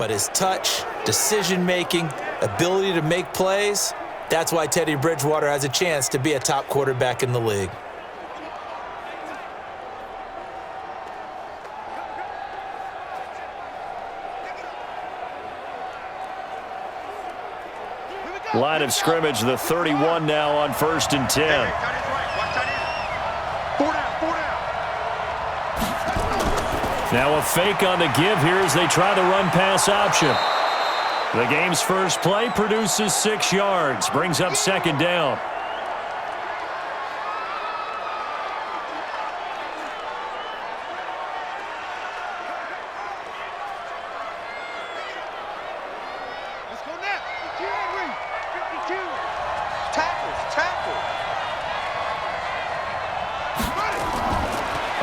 But his touch, decision-making, ability to make plays, that's why Teddy Bridgewater has a chance to be a top quarterback in the league. Line of scrimmage, the 31 now on 1st and 10. Now a fake on the give here as they try the run-pass option. The game's first play produces 6 yards, brings up 2nd down.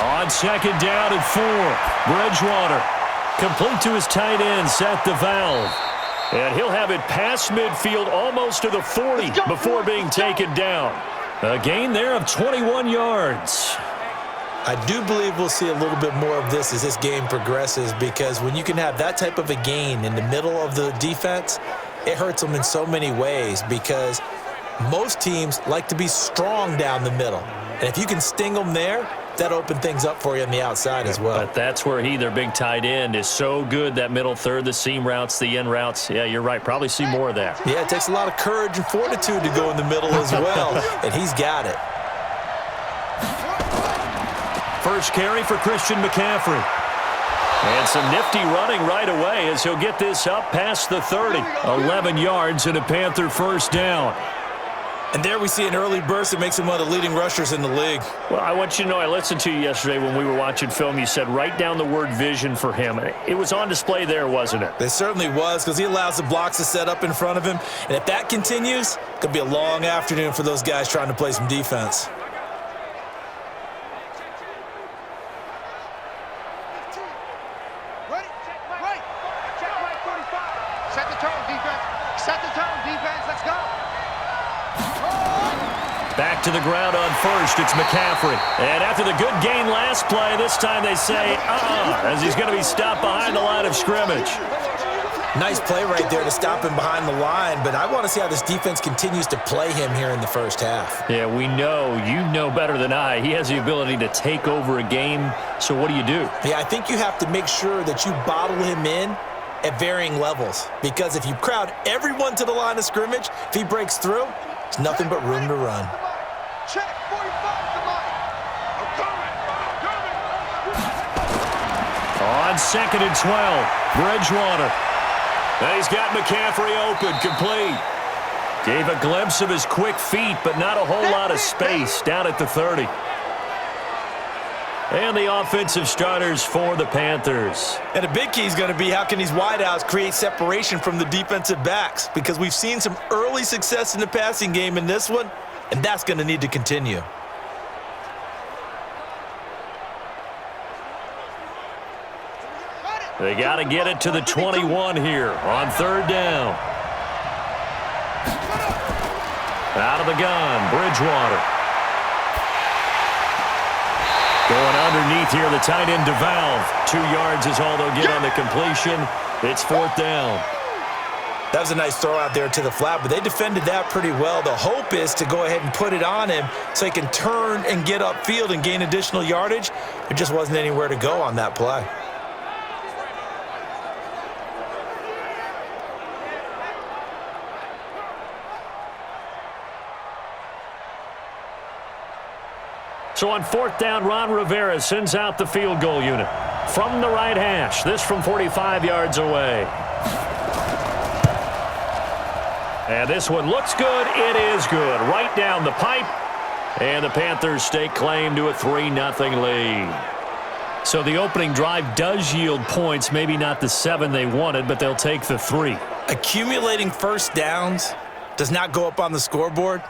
On 2nd down and 4, Bridgewater complete to his tight end, Seth DeValve. And he'll have it past midfield almost to the 40 before being taken down. A gain there of 21 yards. I do believe we'll see a little bit more of this as this game progresses, because when you can have that type of a gain in the middle of the defense, it hurts them in so many ways, because most teams like to be strong down the middle. And if you can sting them there, that opened things up for you on the outside as well. But that's where their big tight end, is so good, that middle third, the seam routes, the in routes. Yeah, you're right. Probably see more of that. Yeah, it takes a lot of courage and fortitude to go in the middle as well, and he's got it. First carry for Christian McCaffrey. And some nifty running right away as he'll get this up past the 30. 11 yards and a Panther first down. And there we see an early burst that makes him one of the leading rushers in the league. Well, I want you to know, I listened to you yesterday when we were watching film. You said write down the word vision for him. It was on display there, wasn't it? It certainly was, because he allows the blocks to set up in front of him. And if that continues, it could be a long afternoon for those guys trying to play some defense. Back to the ground on first, it's McCaffrey. And after the good gain last play, this time they say, as he's going to be stopped behind the line of scrimmage. Nice play right there to stop him behind the line, but I want to see how this defense continues to play him here in the first half. Yeah, we know, you know better than I, he has the ability to take over a game, so what do you do? Yeah, I think you have to make sure that you bottle him in at varying levels, because if you crowd everyone to the line of scrimmage, if he breaks through, it's nothing but room to run. Check, 45 to line. On 2nd and 12, Bridgewater. And he's got McCaffrey open, complete. Gave a glimpse of his quick feet, but not a whole lot of space down at the 30. And the offensive starters for the Panthers. And a big key is going to be how can these wideouts create separation from the defensive backs, because we've seen some early success in the passing game in this one, and that's going to need to continue. They got to get it to the 21 here on 3rd down. Out of the gun, Bridgewater. Going underneath here, the tight end DeValve. 2 yards is all they'll get on the completion. It's 4th down. That was a nice throw out there to the flat, but they defended that pretty well. The hope is to go ahead and put it on him so he can turn and get upfield and gain additional yardage. There just wasn't anywhere to go on that play. So on 4th down, Ron Rivera sends out the field goal unit from the right hash. This from 45 yards away. And this one looks good. It is good. Right down the pipe. And the Panthers stake claim to a 3-0 lead. So the opening drive does yield points. Maybe not the 7 they wanted, but they'll take the 3. Accumulating first downs does not go up on the scoreboard,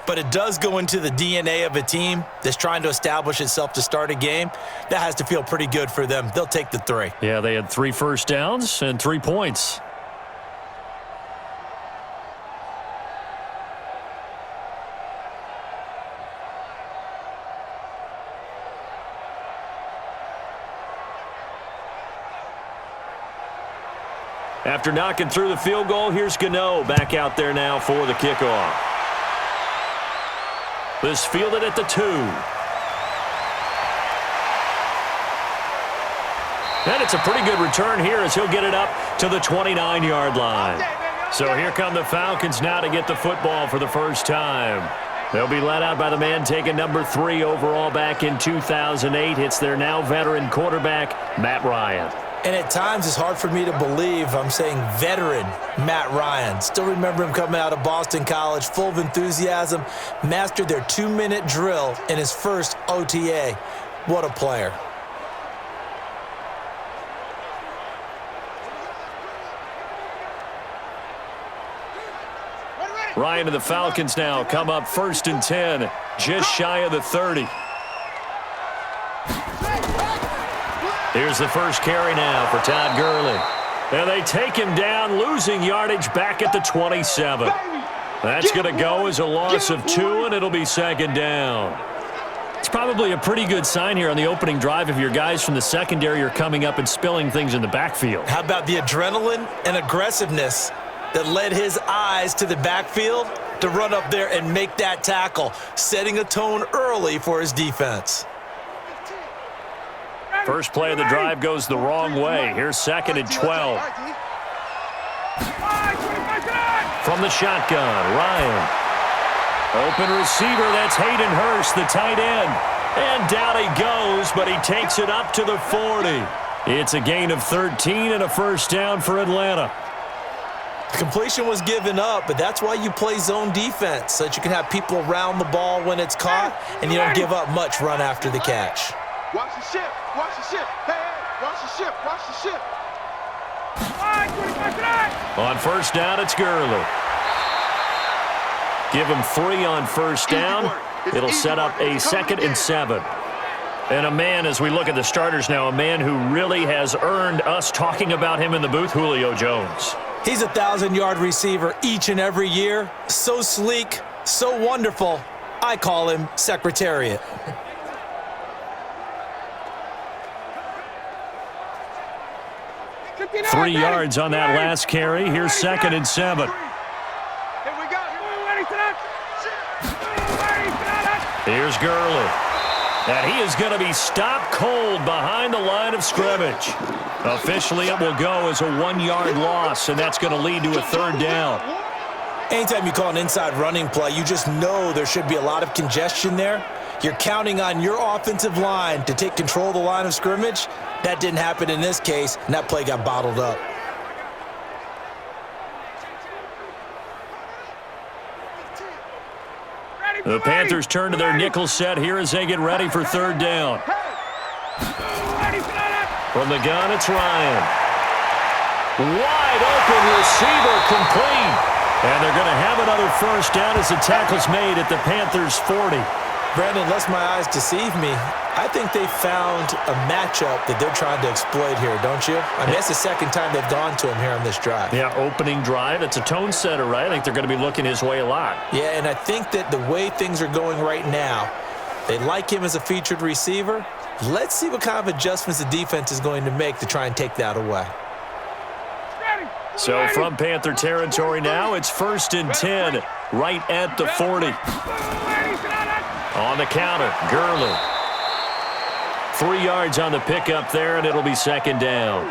but it does go into the DNA of a team that's trying to establish itself to start a game. That has to feel pretty good for them. They'll take the 3. Yeah, they had 3 first downs and 3 points. After knocking through the field goal, here's Gano back out there now for the kickoff. This fielded at the 2. And it's a pretty good return here as he'll get it up to the 29-yard line. So here come the Falcons now to get the football for the first time. They'll be led out by the man taking number 3 overall back in 2008. It's their now veteran quarterback, Matt Ryan. And at times it's hard for me to believe I'm saying veteran Matt Ryan. Still remember him coming out of Boston College, full of enthusiasm, mastered their 2-minute drill in his first OTA. What a player. Ryan and the Falcons now come up 1st and 10, just shy of the 30. Here's the first carry now for Todd Gurley. And they take him down, losing yardage back at the 27. That's going to go as a loss of 2, and it'll be 2nd down. It's probably a pretty good sign here on the opening drive if your guys from the secondary are coming up and spilling things in the backfield. How about the adrenaline and aggressiveness that led his eyes to the backfield to run up there and make that tackle, setting a tone early for his defense. First play of the drive goes the wrong way. Here's 2nd and 12. From the shotgun, Ryan. Open receiver, that's Hayden Hurst, the tight end. And down he goes, but he takes it up to the 40. It's a gain of 13 and a first down for Atlanta. Completion was given up, but that's why you play zone defense, so that you can have people around the ball when it's caught, and you don't give up much run after the catch. Watch the ship. Watch the ship. Hey, watch the ship. Watch the ship. On first down, it's Gurley. Give him 3 on first down. It'll set up a 2nd and 7. And a man, as we look at the starters now, a man who really has earned us talking about him in the booth, Julio Jones. He's a 1,000-yard receiver each and every year. So sleek, so wonderful. I call him Secretariat. Three yards on that last carry. Here's 2nd and 7. Here's Gurley. And he is going to be stopped cold behind the line of scrimmage. Officially, it will go as a 1-yard loss, and that's going to lead to a 3rd down. Anytime you call an inside running play, you just know there should be a lot of congestion there. You're counting on your offensive line to take control of the line of scrimmage. That didn't happen in this case, and that play got bottled up. The Panthers turn to their nickel set here as they get ready for 3rd down. From the gun, it's Ryan. Wide open receiver complete. And they're going to have another first down as the tackle's made at the Panthers' 40. Brandon, unless my eyes deceive me, I think they found a matchup that they're trying to exploit here, don't you? I mean, that's the 2nd time they've gone to him here on this drive. Yeah, opening drive. It's a tone setter, right? I think they're going to be looking his way a lot. Yeah, and I think that the way things are going right now, they like him as a featured receiver. Let's see what kind of adjustments the defense is going to make to try and take that away. So from Panther territory now, it's 1st and 10, right at the 40. On the counter, Gurley. 3 yards on the pickup there, and it'll be 2nd down.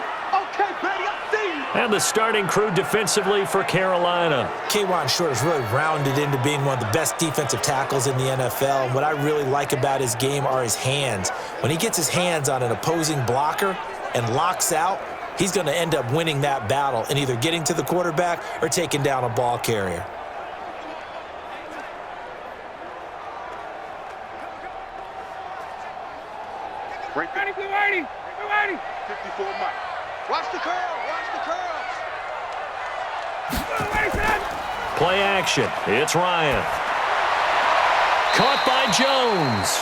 And the starting crew defensively for Carolina. K'Wan Short has really rounded into being one of the best defensive tackles in the NFL. And what I really like about his game are his hands. When he gets his hands on an opposing blocker and locks out, he's going to end up winning that battle and either getting to the quarterback or taking down a ball carrier. Ready. 54 Mike. Watch the curl. Watch the curls. Play action. It's Ryan. Caught by Jones.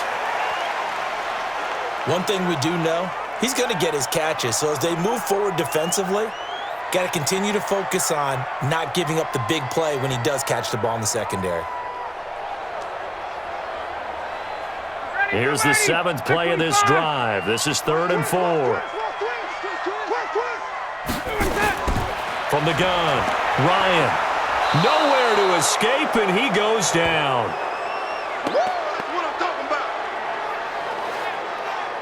One thing we do know, he's going to get his catches. So as they move forward defensively, got to continue to focus on not giving up the big play when he does catch the ball in the secondary. Here's the 7th play of this drive. This is 3rd and 4. From the gun, Ryan. Nowhere to escape, and he goes down.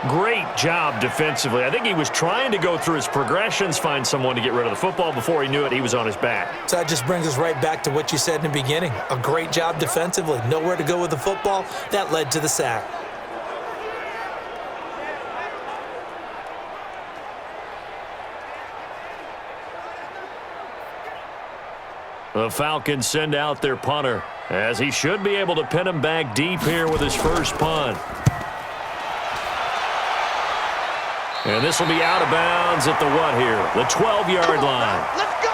Great job defensively. I think he was trying to go through his progressions, find someone to get rid of the football. Before he knew it, he was on his back. So that just brings us right back to what you said in the beginning. A great job defensively. Nowhere to go with the football. That led to the sack. The Falcons send out their punter, as he should be able to pin him back deep here with his first punt. And this will be out of bounds at the what here? The 12-yard line. Let's go.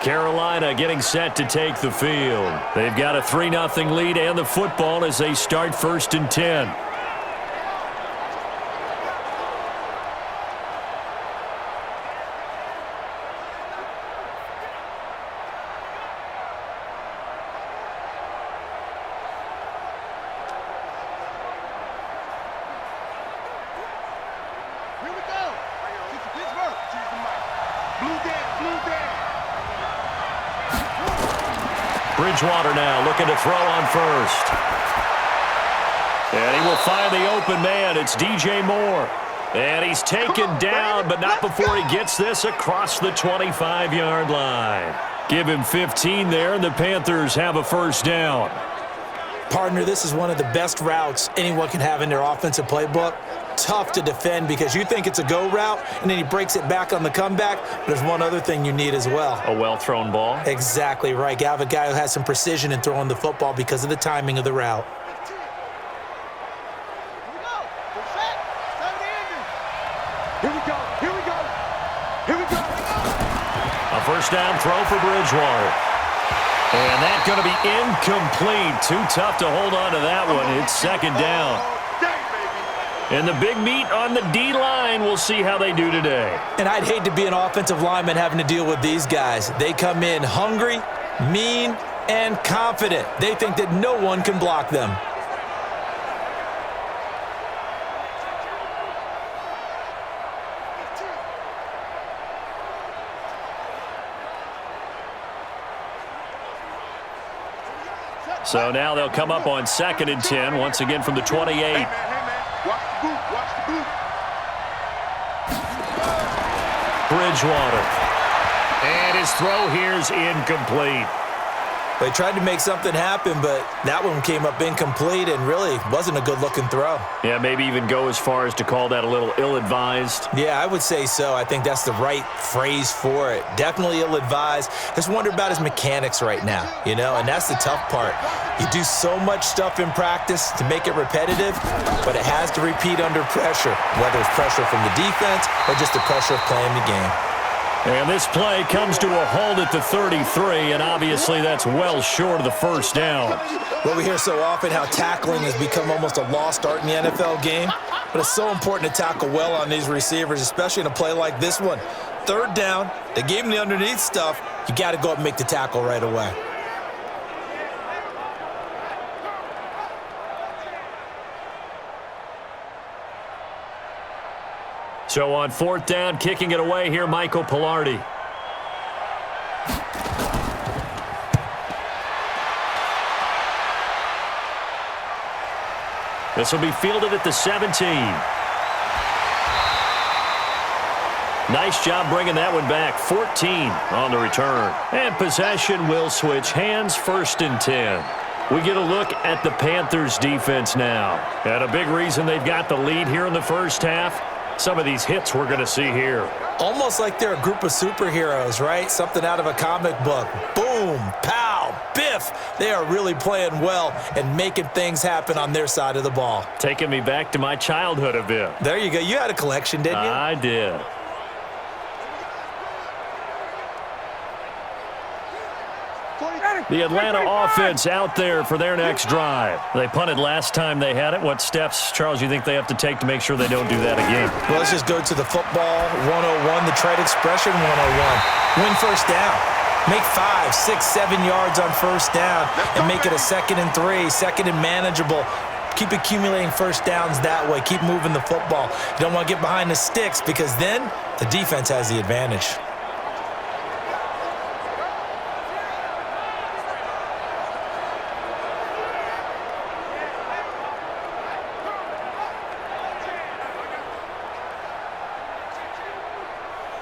Carolina getting set to take the field. They've got a 3-0 lead and the football as they start 1st and 10. Bridgewater now looking to throw on first. And he will find the open man. It's DJ Moore. And he's taken down, but not before he gets this across the 25-yard line. Give him 15 there, and the Panthers have a first down. Partner, this is one of the best routes anyone can have in their offensive playbook. Tough to defend because you think it's a go route, and then he breaks it back on the comeback. But there's one other thing you need as well. A well-thrown ball? Exactly right. You have a guy who has some precision in throwing the football because of the timing of the route. Here we go. A first down throw for Bridgewater. And that's going to be incomplete. Too tough to hold on to that one. It's second down. And the big meat on the D-line, we'll see how they do today. And I'd hate to be an offensive lineman having to deal with these guys. They come in hungry, mean, and confident. They think that no one can block them. So now they'll come up on 2nd and 10, once again from the 28. Hey, man. Watch the boot. Bridgewater. And his throw here's incomplete. They tried to make something happen, but that one came up incomplete and really wasn't a good-looking throw. Yeah, maybe even go as far as to call that a little ill-advised. Yeah, I would say so. I think that's the right phrase for it. Definitely ill-advised. Just wonder about his mechanics right now, and that's the tough part. You do so much stuff in practice to make it repetitive, but it has to repeat under pressure, whether it's pressure from the defense or just the pressure of playing the game. And this play comes to a halt at the 33, and obviously that's well short of the first down. Well, we hear so often how tackling has become almost a lost art in the NFL game, but it's so important to tackle well on these receivers, especially in a play like this one. 3rd down, they gave him the underneath stuff. You got to go up and make the tackle right away. So on 4th down, kicking it away here, Michael Pilardi. This will be fielded at the 17. Nice job bringing that one back. 14 on the return. And possession will switch hands, 1st and 10. We get a look at the Panthers defense now. And a big reason they've got the lead here in the first half. Some of these hits we're going to see here. Almost like they're a group of superheroes, right? Something out of a comic book. Boom, pow, biff. They are really playing well and making things happen on their side of the ball. Taking me back to my childhood a bit. There you go. You had a collection, didn't you? I did. The Atlanta offense out there for their next drive. They punted last time they had it. What steps, Charles, you think they have to take to make sure they don't do that again? Well, let's just go to the football 101, the trade expression 101. Win first down. Make 5, 6, 7 yards on first down and make it a 2nd and 3, 2nd and manageable. Keep accumulating first downs that way. Keep moving the football. You don't want to get behind the sticks because then the defense has the advantage.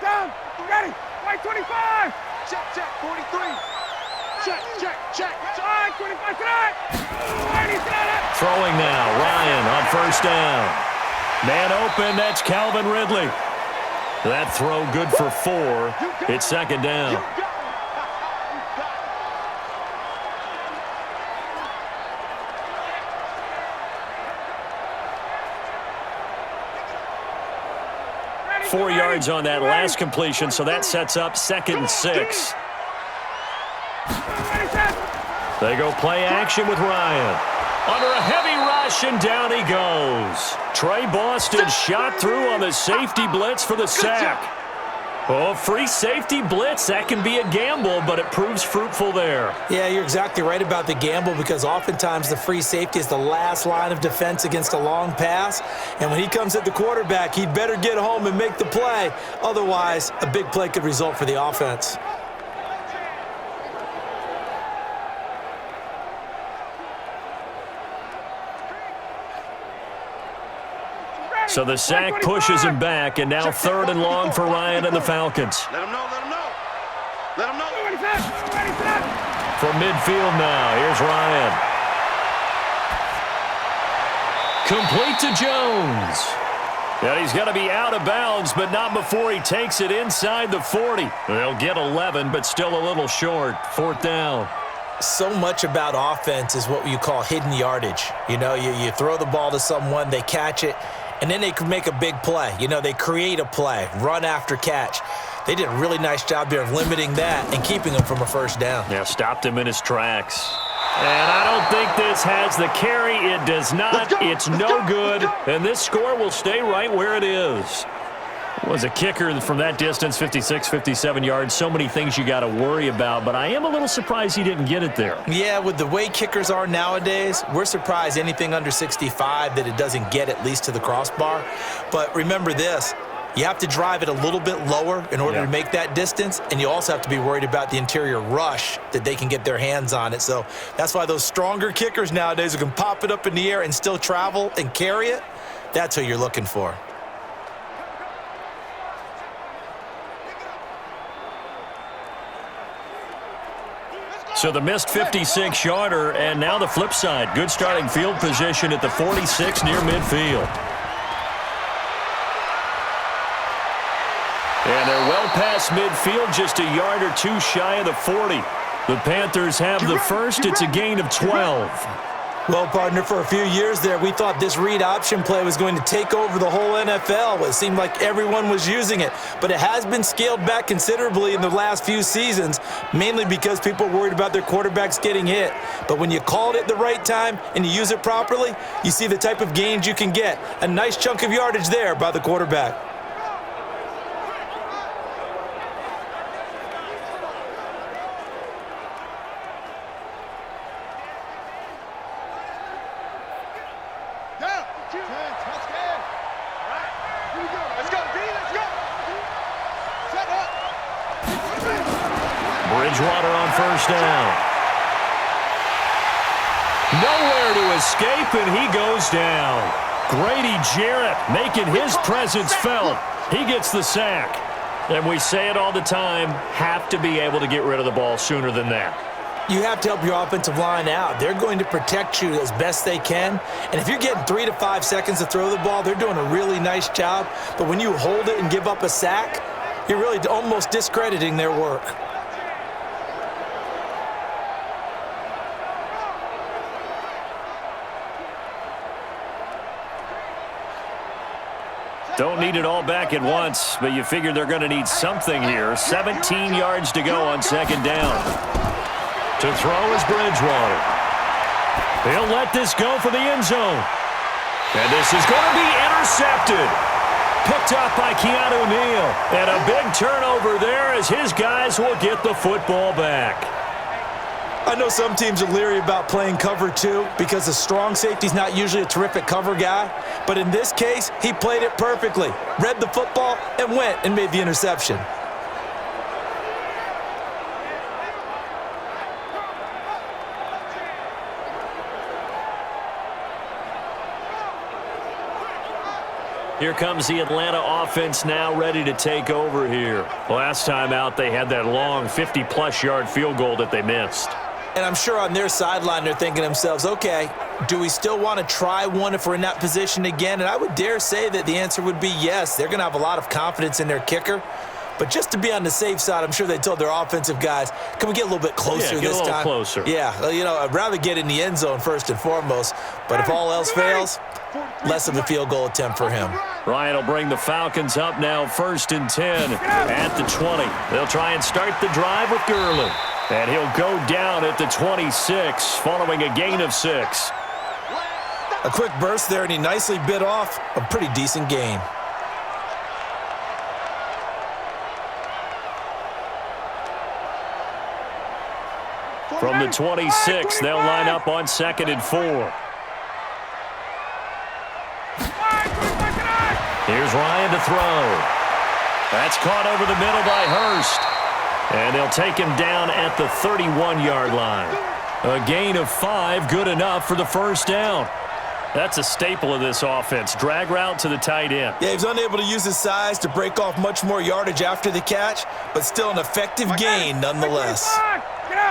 Down. Ready. White 25. Check. 43. Check. Side 25 tonight. Throwing now. Ryan on first down. Man open. That's Calvin Ridley. That throw good for 4. It's second down. Ready. 4 yards on that last completion, so that sets up 2nd and 6. They go play action with Ryan. Under a heavy rush, and down he goes. Trey Boston shot through on the safety blitz for the sack. Oh, free safety blitz, that can be a gamble, but it proves fruitful there. Yeah, you're exactly right about the gamble because oftentimes the free safety is the last line of defense against a long pass. And when he comes at the quarterback, he'd better get home and make the play. Otherwise, a big play could result for the offense. So the sack pushes him back, and now 3rd and long for Ryan and the Falcons. Let him know. From midfield now, here's Ryan. Complete to Jones. And he's going to be out of bounds, but not before he takes it inside the 40. They'll get 11, but still a little short. 4th down. So much about offense is what you call hidden yardage. You know, you throw the ball to someone, they catch it, and then they can make a big play. You know, they create a play, run after catch. They did a really nice job there of limiting that and keeping him from a first down. Yeah, stopped him in his tracks. And I don't think this has the carry. It does not. It's no good. And this score will stay right where it is. Was a kicker from that distance, 56, 57 yards. So many things you got to worry about, but I am a little surprised he didn't get it there. Yeah, with the way kickers are nowadays, we're surprised anything under 65 that it doesn't get at least to the crossbar. But remember this, you have to drive it a little bit lower in order to make that distance, and you also have to be worried about the interior rush that they can get their hands on it. So that's why those stronger kickers nowadays who can pop it up in the air and still travel and carry it, that's who you're looking for. So the missed 56-yarder, and now the flip side. Good starting field position at the 46 near midfield. And they're well past midfield, just a yard or 2 shy of the 40. The Panthers have the first. It's a gain of 12. Well, partner, for a few years there, we thought this read option play was going to take over the whole NFL. It seemed like everyone was using it, but it has been scaled back considerably in the last few seasons, mainly because people are worried about their quarterbacks getting hit. But when you call it at the right time and you use it properly, you see the type of gains you can get. A nice chunk of yardage there by the quarterback. Bridgewater on first down. Nowhere to escape, and he goes down. Grady Jarrett making his presence felt. He gets the sack. And we say it all the time, have to be able to get rid of the ball sooner than that. You have to help your offensive line out. They're going to protect you as best they can. And if you're getting 3 to 5 seconds to throw the ball, they're doing a really nice job. But when you hold it and give up a sack, you're really almost discrediting their work. Don't need it all back at once, but you figure they're going to need something here. 17 yards to go on second down. To throw is Bridgewater. He'll let this go for the end zone. And this is going to be intercepted. Picked up by Keanu Neal. And a big turnover there as his guys will get the football back. I know some teams are leery about playing cover 2 because the strong safety's not usually a terrific cover guy, but in this case, he played it perfectly, read the football, and went and made the interception. Here comes the Atlanta offense now ready to take over here. Last time out, they had that long 50-plus yard field goal that they missed. And I'm sure on their sideline they're thinking to themselves, okay, do we still want to try one if we're in that position again? And I would dare say that the answer would be yes. They're going to have a lot of confidence in their kicker. But just to be on the safe side, I'm sure they told their offensive guys, can we get a little bit closer this time? Get a little closer. Yeah, you know, I'd rather get in the end zone first and foremost. But if all else fails, less of a field goal attempt for him. Ryan will bring the Falcons up now, 1st and 10 at the 20. They'll try and start the drive with Gurley. And he'll go down at the 26 following a gain of 6. A quick burst there, and he nicely bit off a pretty decent gain. From the 26, they'll line up on 2nd and 4. Here's Ryan to throw. That's caught over the middle by Hurst. And they'll take him down at the 31-yard line. A gain of 5, good enough for the first down. That's a staple of this offense. Drag route to the tight end. Yeah, he was unable to use his size to break off much more yardage after the catch, but still an effective gain nonetheless.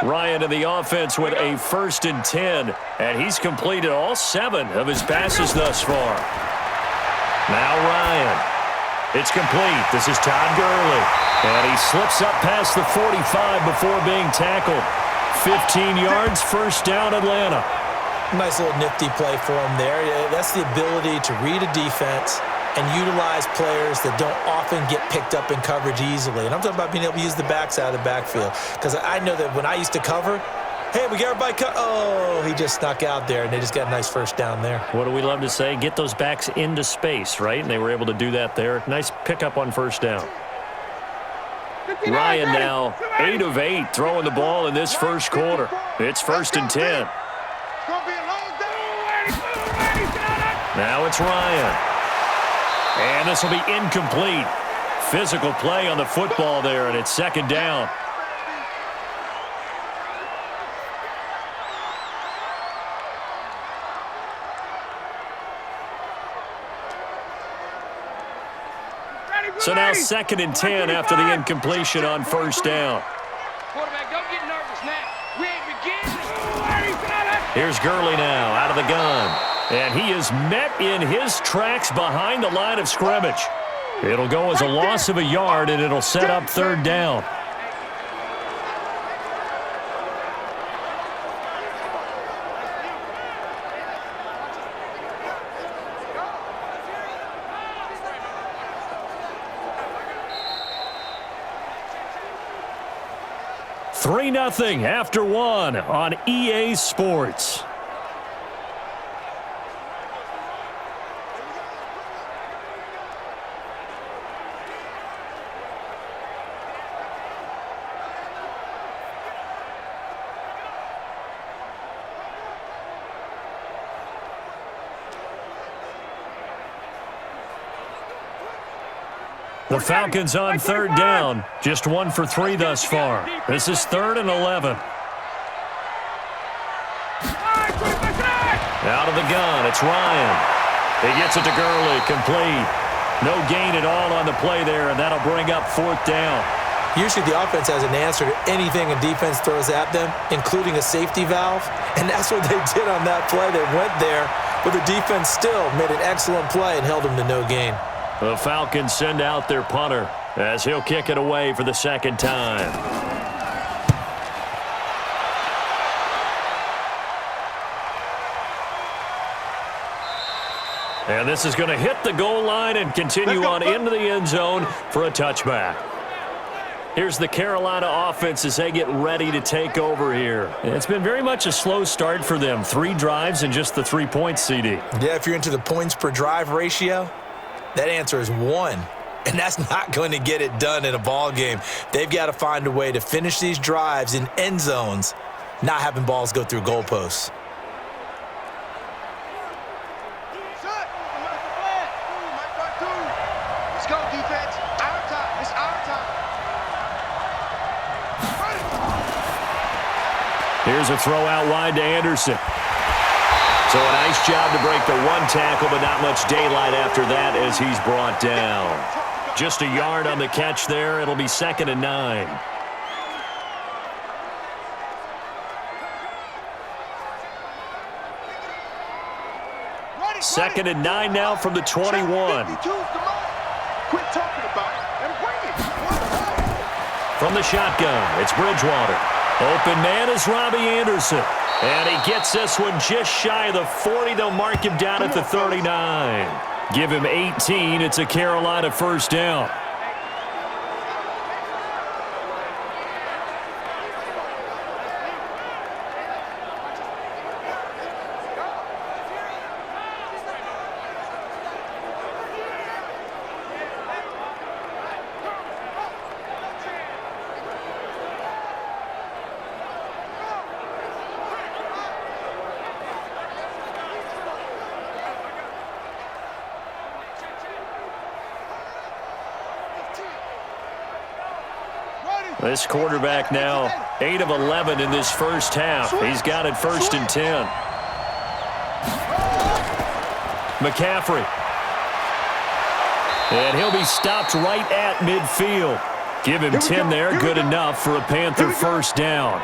Ryan and the offense with a 1st and 10, and he's completed all 7 of his passes thus far. Now Ryan. It's complete. This is Todd Gurley. And he slips up past the 45 before being tackled. 15 yards, first down, Atlanta. Nice little nifty play for him there. That's the ability to read a defense and utilize players that don't often get picked up in coverage easily. And I'm talking about being able to use the backside of the backfield. Because I know that when I used to cover, hey, we got everybody cut. Oh, he just snuck out there, and they just got a nice first down there. What do we love to say? Get those backs into space, right? And they were able to do that there. Nice pickup on first down. Ryan now 8 of 8 throwing the ball in this first quarter. It's 1st and 10. Now it's Ryan. And this will be incomplete. Physical play on the football there, and it's 2nd down. So now 2nd and 10 after the incompletion on first down. Quarterback, don't get nervous now. We ain't beginning. Here's Gurley now out of the gun. And he is met in his tracks behind the line of scrimmage. It'll go as a loss of a yard, and it'll set up 3rd down. Three 3-0 after 1 on EA Sports. The Falcons on 3rd down. Just 1 for 3 thus far. This is 3rd and 11. Out of the gun, it's Ryan. He gets it to Gurley, complete. No gain at all on the play there, and that'll bring up 4th down. Usually the offense has an answer to anything a defense throws at them, including a safety valve, and that's what they did on that play. They went there, but the defense still made an excellent play and held them to no gain. The Falcons send out their punter as he'll kick it away for the 2nd time. And this is going to hit the goal line and continue on into the end zone for a touchback. Here's the Carolina offense as they get ready to take over here. It's been very much a slow start for them. 3 drives and just the 3 points, CD. Yeah, if you're into the points per drive ratio, that answer is 1. And that's not going to get it done in a ball game. They've got to find a way to finish these drives in end zones not having balls go through goalposts. Let's go, defense. Our time. It's our time. Here's a throw out wide to Anderson. So a nice job to break the one tackle, but not much daylight after that as he's brought down. Just a yard on the catch there. It'll be 2nd and 9. Second and 9 now from the 21. Quit talking about it and bring it. From the shotgun, it's Bridgewater. Open man is Robbie Anderson. And he gets this one just shy of the 40. They'll mark him down at the 39. Give him 18. It's a Carolina first down. This quarterback now 8 of 11 in this first half. He's got it 1st and 10. McCaffrey. And he'll be stopped right at midfield. Give him 10 there. Good enough for a Panther first down.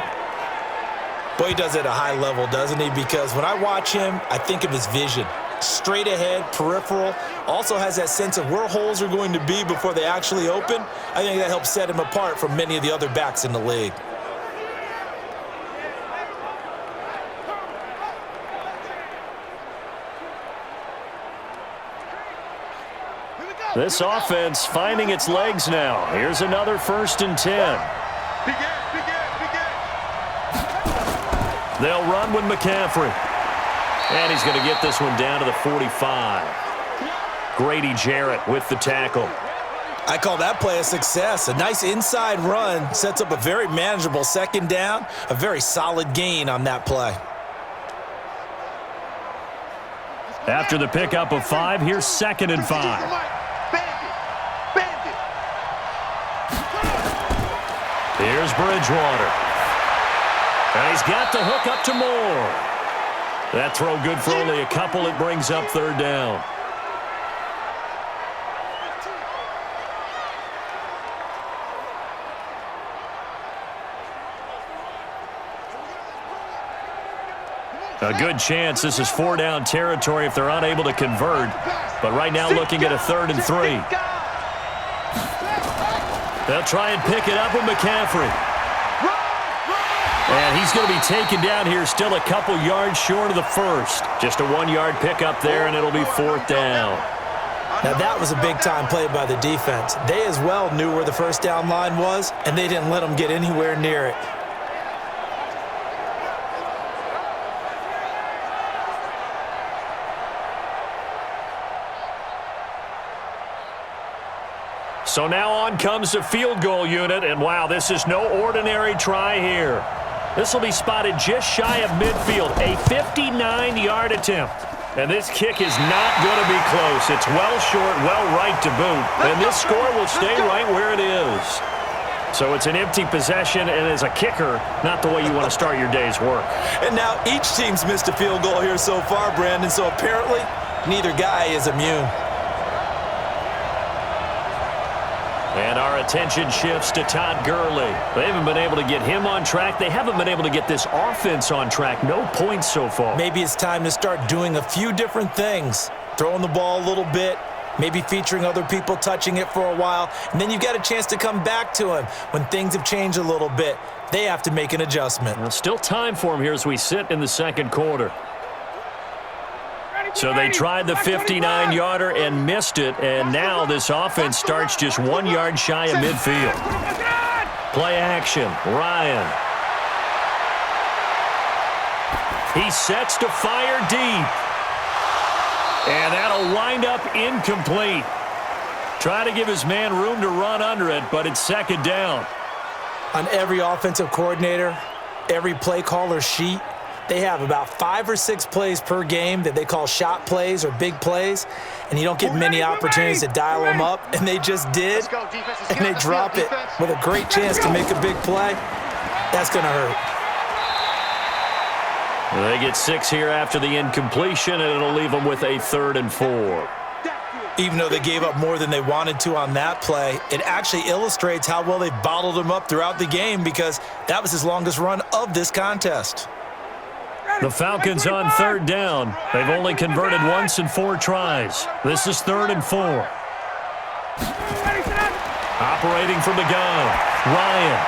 Boy, he does it at a high level, doesn't he? Because when I watch him, I think of his vision. Straight ahead, peripheral, also has that sense of where holes are going to be before they actually open. I think that helps set him apart from many of the other backs in the league. This offense finding its legs now. Here's another 1st and 10. They'll run with McCaffrey. And he's going to get this one down to the 45. Grady Jarrett with the tackle. I call that play a success. A nice inside run sets up a very manageable 2nd down. A very solid gain on that play. After the pickup of 5, here's 2nd and 5. Here's Bridgewater. And he's got the hook up to Moore. That throw good for only a couple. It brings up 3rd down. A good chance this is 4-down territory if they're unable to convert. But right now looking at a 3rd and 3. They'll try and pick it up with McCaffrey. And he's going to be taken down here still a couple yards short of the 1st. Just a 1-yard pickup there, and it'll be 4th down. Now that was a big-time play by the defense. They as well knew where the 1st down line was, and they didn't let them get anywhere near it. So now on comes the field goal unit, and wow, this is no ordinary try here. This will be spotted just shy of midfield, a 59-yard attempt. And this kick is not going to be close. It's well short, well right to boot. And this score will stay right where it is. So it's an empty possession, and as a kicker, not the way you want to start your day's work. And now each team's missed a field goal here so far, Brandon, so apparently neither guy is immune. And our attention shifts to Todd Gurley. They haven't been able to get him on track. They haven't been able to get this offense on track. No points so far. Maybe it's time to start doing a few different things. Throwing the ball a little bit, maybe featuring other people touching it for a while, and then you've got a chance to come back to him when things have changed a little bit. They have to make an adjustment. Well, still time for him here as we sit in the 2nd quarter. So they tried the 59-yarder and missed it, and now this offense starts just 1 yard shy of midfield. Play action, Ryan. He sets to fire deep. And that'll wind up incomplete. Try to give his man room to run under it, but it's 2nd down. On every offensive coordinator, every play caller's sheet, they have about 5 or 6 plays per game that they call shot plays or big plays, and you don't get many opportunities to dial them up, and they just did, and they drop it with a great chance to make a big play. That's going to hurt. They get 6 here after the incompletion, and it'll leave them with a 3rd and 4. Even though they gave up more than they wanted to on that play, it actually illustrates how well they bottled him up throughout the game, because that was his longest run of this contest. The Falcons on 3rd down. They've only converted once in 4 tries. This is 3rd and 4. Operating from the gun, Ryan.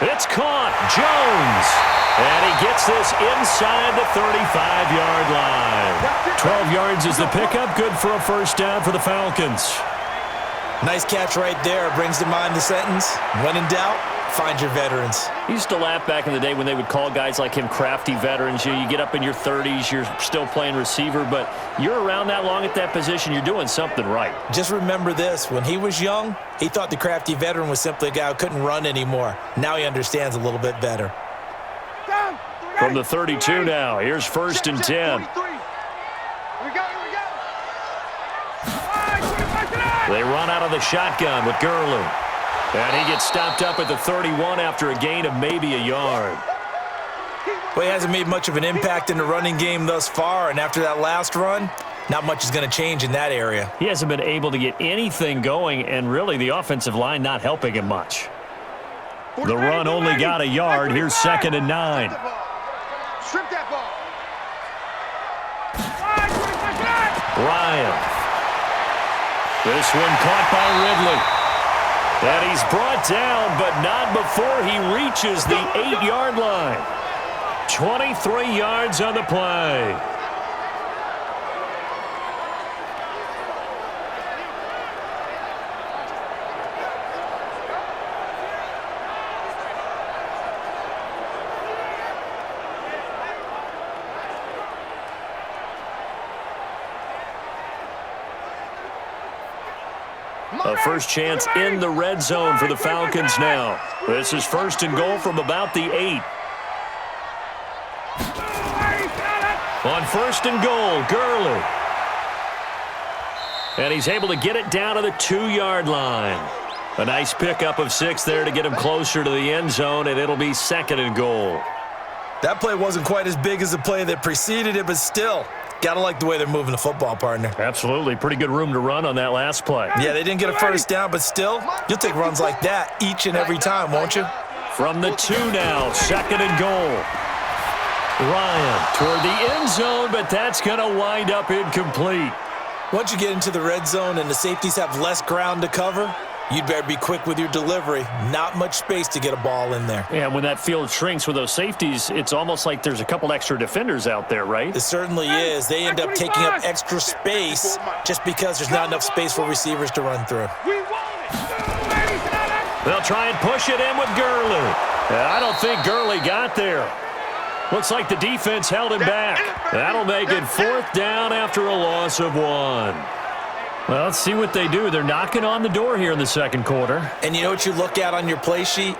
It's caught. Jones. And he gets this inside the 35-yard line. 12 yards is the pickup. Good for a 1st down for the Falcons. Nice catch right there. Brings to mind the sentence, when in doubt, find your veterans. I used to laugh back in the day when they would call guys like him crafty veterans. You get up in your 30s, you're still playing receiver, but you're around that long at that position, you're doing something right. Just remember this. When he was young, he thought the crafty veteran was simply a guy who couldn't run anymore. Now he understands a little bit better. From the 32 now, here's 1st and 10. They run out of the shotgun with Gurley. And he gets stopped up at the 31 after a gain of maybe a yard. Well, he hasn't made much of an impact in the running game thus far, and after that last run, not much is going to change in that area. He hasn't been able to get anything going, and really the offensive line not helping him much. The run only got a yard. Here's 2nd and 9. Strip that ball. Ryan. This one caught by Ridley. And he's brought down, but not before he reaches the 8-yard line. 23 yards on the play. A first chance in the red zone for the Falcons now. This is 1st and goal from about the 8. On 1st and goal, Gurley. And he's able to get it down to the 2-yard line. A nice pickup of 6 there to get him closer to the end zone, and it'll be 2nd and goal. That play wasn't quite as big as the play that preceded it, but still, gotta like the way they're moving the football, partner. Absolutely. Pretty good room to run on that last play. Yeah, they didn't get a 1st down, but still, you'll take runs like that each and every time, won't you? From the 2 now, 2nd and goal. Ryan toward the end zone, but that's going to wind up incomplete. Once you get into the red zone and the safeties have less ground to cover, you'd better be quick with your delivery. Not much space to get a ball in there. Yeah, when that field shrinks with those safeties, it's almost like there's a couple extra defenders out there, right? It certainly is. They end up taking up extra space just because there's not enough space for receivers to run through. They'll try and push it in with Gurley. I don't think Gurley got there. Looks like the defense held him back. That'll make it 4th down after a loss of 1. Well, let's see what they do. They're knocking on the door here in the 2nd quarter. And you know what you look at on your play sheet?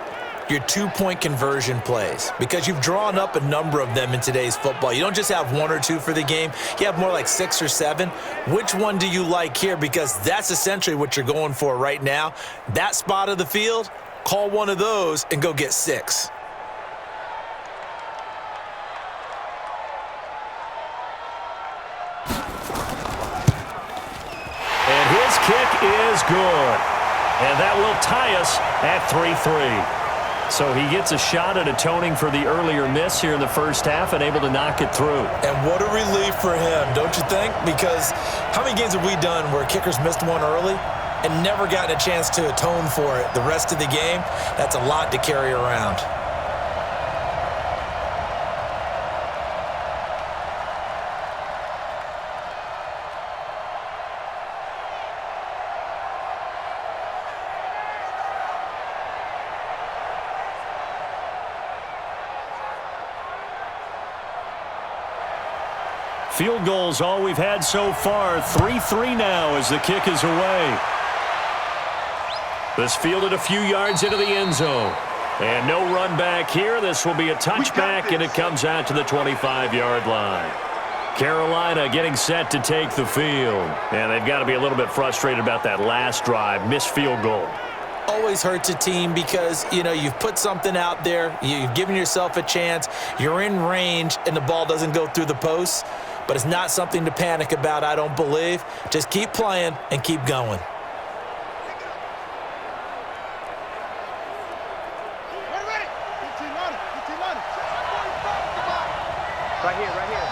Your 2-point conversion plays, because you've drawn up a number of them in today's football. You don't just have 1 or 2 for the game. You have more like 6 or 7. Which one do you like here? Because that's essentially what you're going for right now. That spot of the field, call one of those and go get 6. And his kick is good. And that will tie us at 3-3. So he gets a shot at atoning for the earlier miss here in the first half and able to knock it through. And what a relief for him, don't you think? Because how many games have we done where kickers missed one early and never gotten a chance to atone for it the rest of the game? That's a lot to carry around. Field goals all we've had so far. 3-3 now as the kick is away. This fielded a few yards into the end zone. And no run back here. This will be a touchback, and it comes out to the 25-yard line. Carolina getting set to take the field. And they've got to be a little bit frustrated about that last drive. Missed field goal. Always hurts a team because, you know, you've put something out there. You've given yourself a chance. You're in range, and the ball doesn't go through the posts. But it's not something to panic about, I don't believe. Just keep playing and keep going. Right here, right here.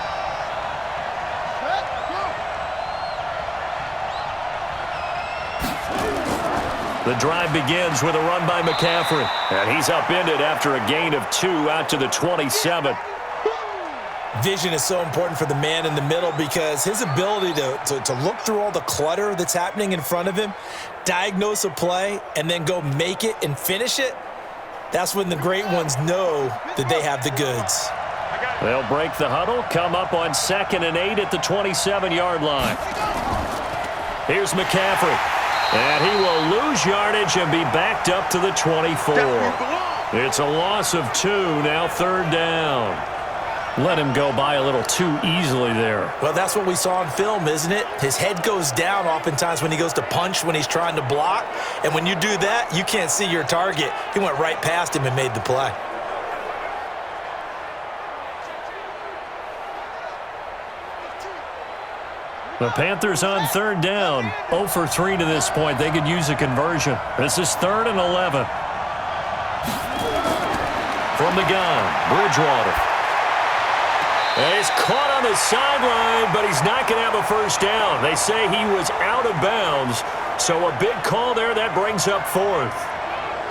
The drive begins with a run by McCaffrey. And he's upended after a gain of 2 out to the 27. Vision is so important for the man in the middle because his ability to look through all the clutter that's happening in front of him, diagnose a play, and then go make it and finish it, that's when the great ones know that they have the goods. They'll break the huddle, come up on 2nd and 8 at the 27-yard line. Here's McCaffrey. And he will lose yardage and be backed up to the 24. It's a loss of 2, now 3rd down. Let him go by a little too easily there. Well, that's what we saw in film, isn't it? His head goes down oftentimes when he goes to punch, when he's trying to block. And when you do that, you can't see your target. He went right past him and made the play. The Panthers on 3rd down. 0 for 3 to this point. They could use a conversion. This is 3rd and 11. From the gun, Bridgewater. And he's caught on the sideline, but he's not going to have a first down. They say he was out of bounds, so a big call there. That brings up 4th.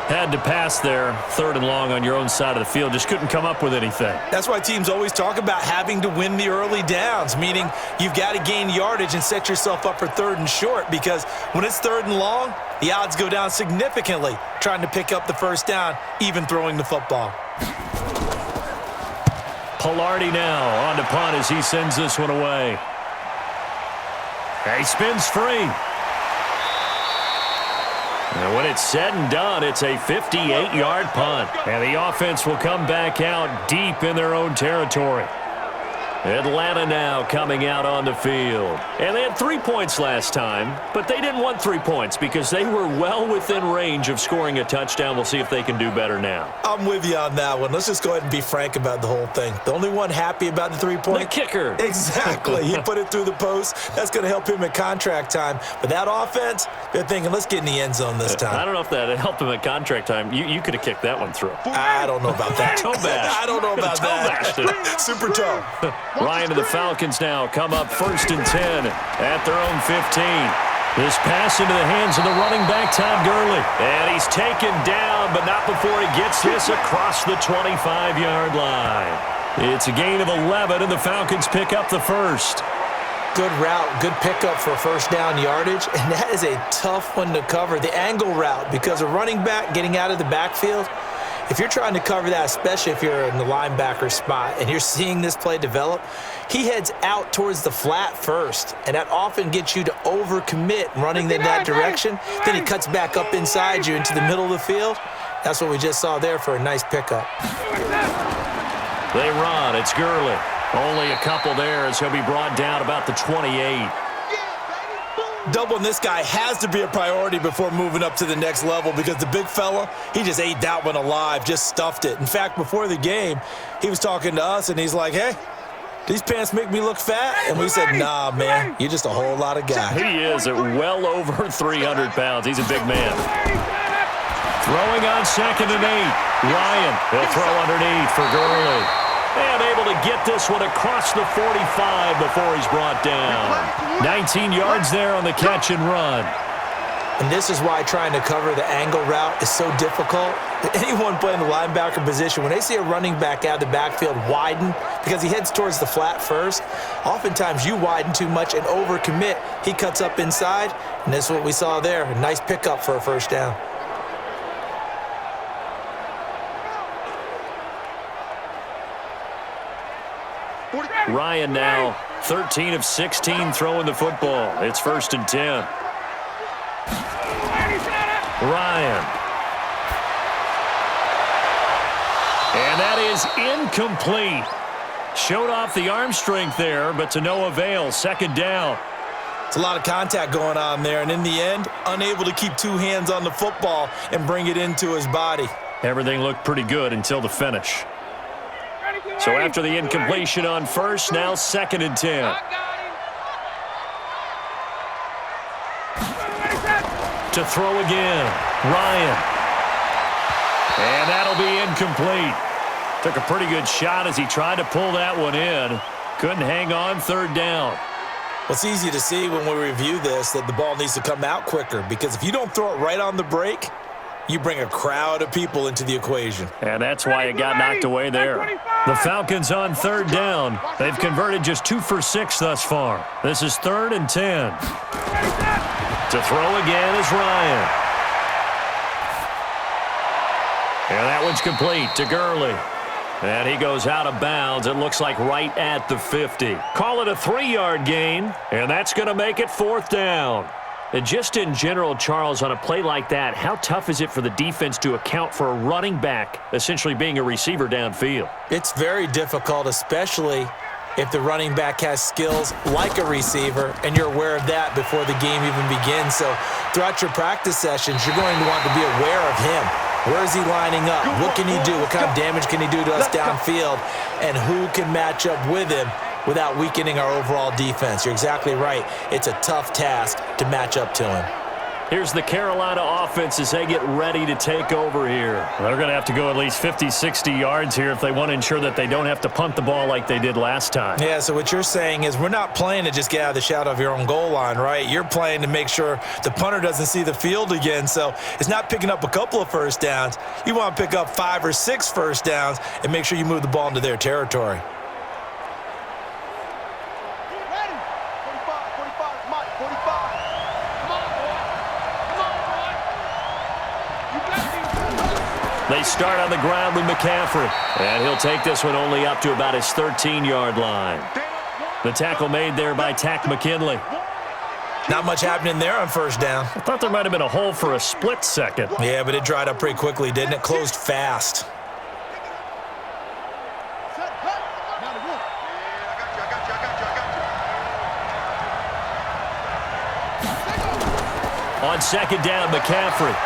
Had to pass there, 3rd and long on your own side of the field. Just couldn't come up with anything. That's why teams always talk about having to win the early downs, meaning you've got to gain yardage and set yourself up for 3rd and short, because when it's 3rd and long, the odds go down significantly trying to pick up the first down, even throwing the football. Pilardi now on to punt as he sends this one away. He spins free. And when it's said and done, it's a 58-yard punt. And the offense will come back out deep in their own territory. Atlanta now coming out on the field. And they had 3 points last time, but they didn't want 3 points because they were well within range of scoring a touchdown. We'll see if they can do better now. I'm with you on that one. Let's just go ahead and be frank about the whole thing. The only one happy about the 3-point? The kicker. Exactly. He put it through the post. That's going to help him at contract time. But that offense, they're thinking, let's get in the end zone this time. I don't know if that helped him at contract time. You could have kicked that one through. I don't know about that. Toe bash. I don't know about that. Super toe. Ryan and the Falcons now come up 1st and 10 at their own 15. This pass into the hands of the running back, Todd Gurley. And he's taken down, but not before he gets this across the 25-yard line. It's a gain of 11, and the Falcons pick up the first. Good route, good pickup for first down yardage, and that is a tough one to cover. The angle route, because a running back getting out of the backfield, if you're trying to cover that, especially if you're in the linebacker spot and you're seeing this play develop, he heads out towards the flat first, and that often gets you to overcommit running in that direction. Then he cuts back up inside you into the middle of the field. That's what we just saw there for a nice pickup. They run. It's Gurley. Only a couple there as he'll be brought down about the 28. Doubling this guy has to be a priority before moving up to the next level, because the big fella, he just ate that one alive, just stuffed it. In fact, before the game, he was talking to us, and he's like, hey, these pants make me look fat? And we said, nah, man, you're just a whole lot of guy. He is at well over 300 pounds. He's a big man. Throwing on 2nd and 8. Ryan, he'll throw underneath for Gurley. And able to get this one across the 45 before he's brought down. 19 yards there on the catch and run. And this is why trying to cover the angle route is so difficult. Anyone playing the linebacker position, when they see a running back out of the backfield widen, because he heads towards the flat first, oftentimes you widen too much and overcommit. He cuts up inside, and this is what we saw there. A nice pickup for a first down. Ryan now 13 of 16 throwing the football. It's 1st and 10. Ryan. is incomplete. Showed off the arm strength there, but to no avail. Second down. It's a lot of contact going on there, and in the end, unable to keep two hands on the football and bring it into his body. Everything looked pretty good until the finish. So after the incompletion on first, now 2nd and 10. To throw again, Ryan. And that'll be incomplete. Took a pretty good shot as he tried to pull that one in. Couldn't hang on, 3rd down. Well, it's easy to see when we review this that the ball needs to come out quicker, because if you don't throw it right on the break, you bring a crowd of people into the equation. And that's why it got knocked away there. The Falcons on 3rd down. They've converted just 2 for 6 thus far. This is 3rd and 10. To throw again is Ryan. And that one's complete to Gurley. And he goes out of bounds. It looks like right at the 50. Call it a 3-yard gain, and that's going to make it 4th down. And just in general, Charles, on a play like that, how tough is it for the defense to account for a running back essentially being a receiver downfield? It's very difficult, especially if the running back has skills like a receiver, and you're aware of that before the game even begins. So throughout your practice sessions, you're going to want to be aware of him. Where is he lining up? What can he do? What kind of damage can he do to us downfield? And who can match up with him without weakening our overall defense? You're exactly right. It's a tough task to match up to him. Here's the Carolina offense as they get ready to take over here. They're going to have to go at least 50, 60 yards here if they want to ensure that they don't have to punt the ball like they did last time. Yeah, so what you're saying is we're not playing to just get out of the shadow of your own goal line, right? You're playing to make sure the punter doesn't see the field again. So it's not picking up a couple of first downs. You want to pick up 5 or 6 first downs and make sure you move the ball into their territory. They start on the ground with McCaffrey, and he'll take this one only up to about his 13-yard line. The tackle made there by Tack McKinley. Not much happening there on first down. I thought there might have been a hole for a split second. Yeah, but it dried up pretty quickly, didn't it? Closed fast. On second down, McCaffrey.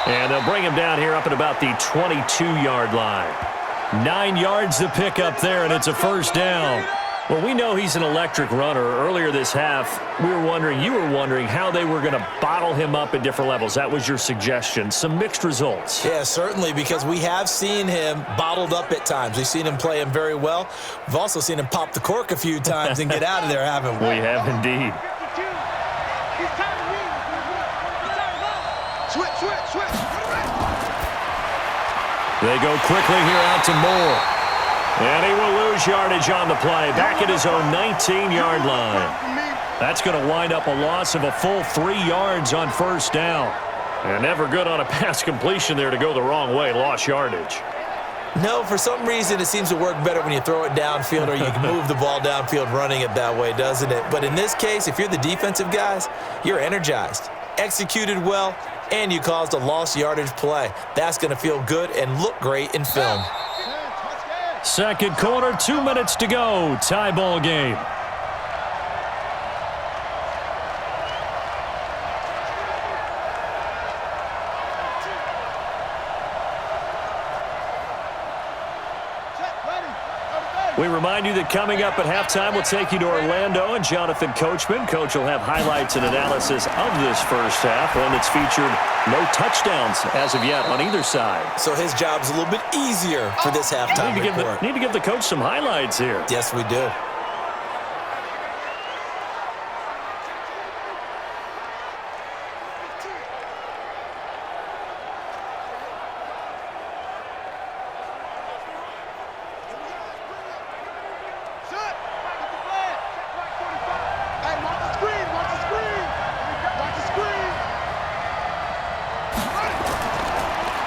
And they'll bring him down here up at about the 22-yard line. 9 yards to pick up there, and it's a first down. Well, we know he's an electric runner. Earlier this half, you were wondering how they were going to bottle him up at different levels. That was your suggestion. Some mixed results. Yeah, certainly, because we have seen him bottled up at times. We've seen him play him very well. We've also seen him pop the cork a few times and get out of there, haven't we? We have indeed. They go quickly here out to Moore. And he will lose yardage on the play. Back at his own 19-yard line. That's going to wind up a loss of a full 3 yards on first down. And never good on a pass completion there to go the wrong way. Lost yardage. No, for some reason it seems to work better when you throw it downfield or you can move the ball downfield running it that way, doesn't it? But in this case, if you're the defensive guys, you're energized, executed well, and you caused a lost yardage play. That's going to feel good and look great in film. Second quarter, 2 minutes to go. Tie ball game. We remind you that coming up at halftime, we'll take you to Orlando and Jonathan Coachman. Coach will have highlights and analysis of this first half, one that's featured no touchdowns as of yet on either side. So his job's a little bit easier for this halftime report. Need to give the coach some highlights here. Yes, we do.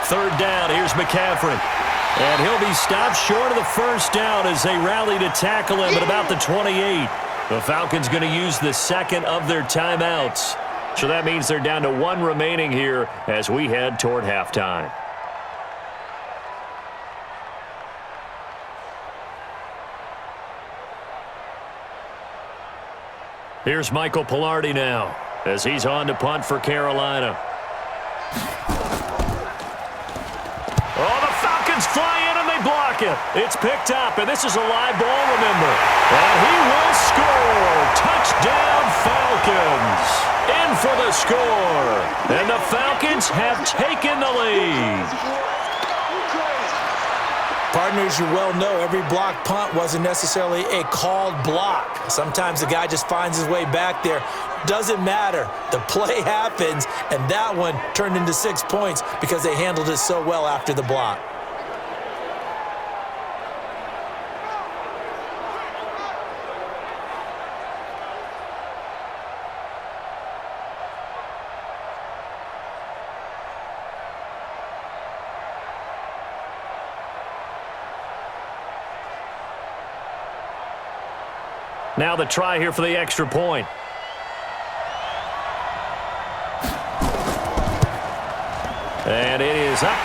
Third down, here's McCaffrey. And he'll be stopped short of the first down as they rally to tackle him at about the 28. The Falcons going to use the second of their timeouts. So that means they're down to 1 remaining here as we head toward halftime. Here's Michael Pilardi now as he's on to punt for Carolina. Oh, the Falcons fly in and they block it. It's picked up, and this is a live ball, remember. And he will score. Touchdown, Falcons. In for the score. And the Falcons have taken the lead. Partners, you well know every block punt wasn't necessarily a called block. Sometimes the guy just finds his way back there. Doesn't matter. The play happens, and that one turned into 6 points because they handled it so well after the block. Now the try here for the extra point. And it is up.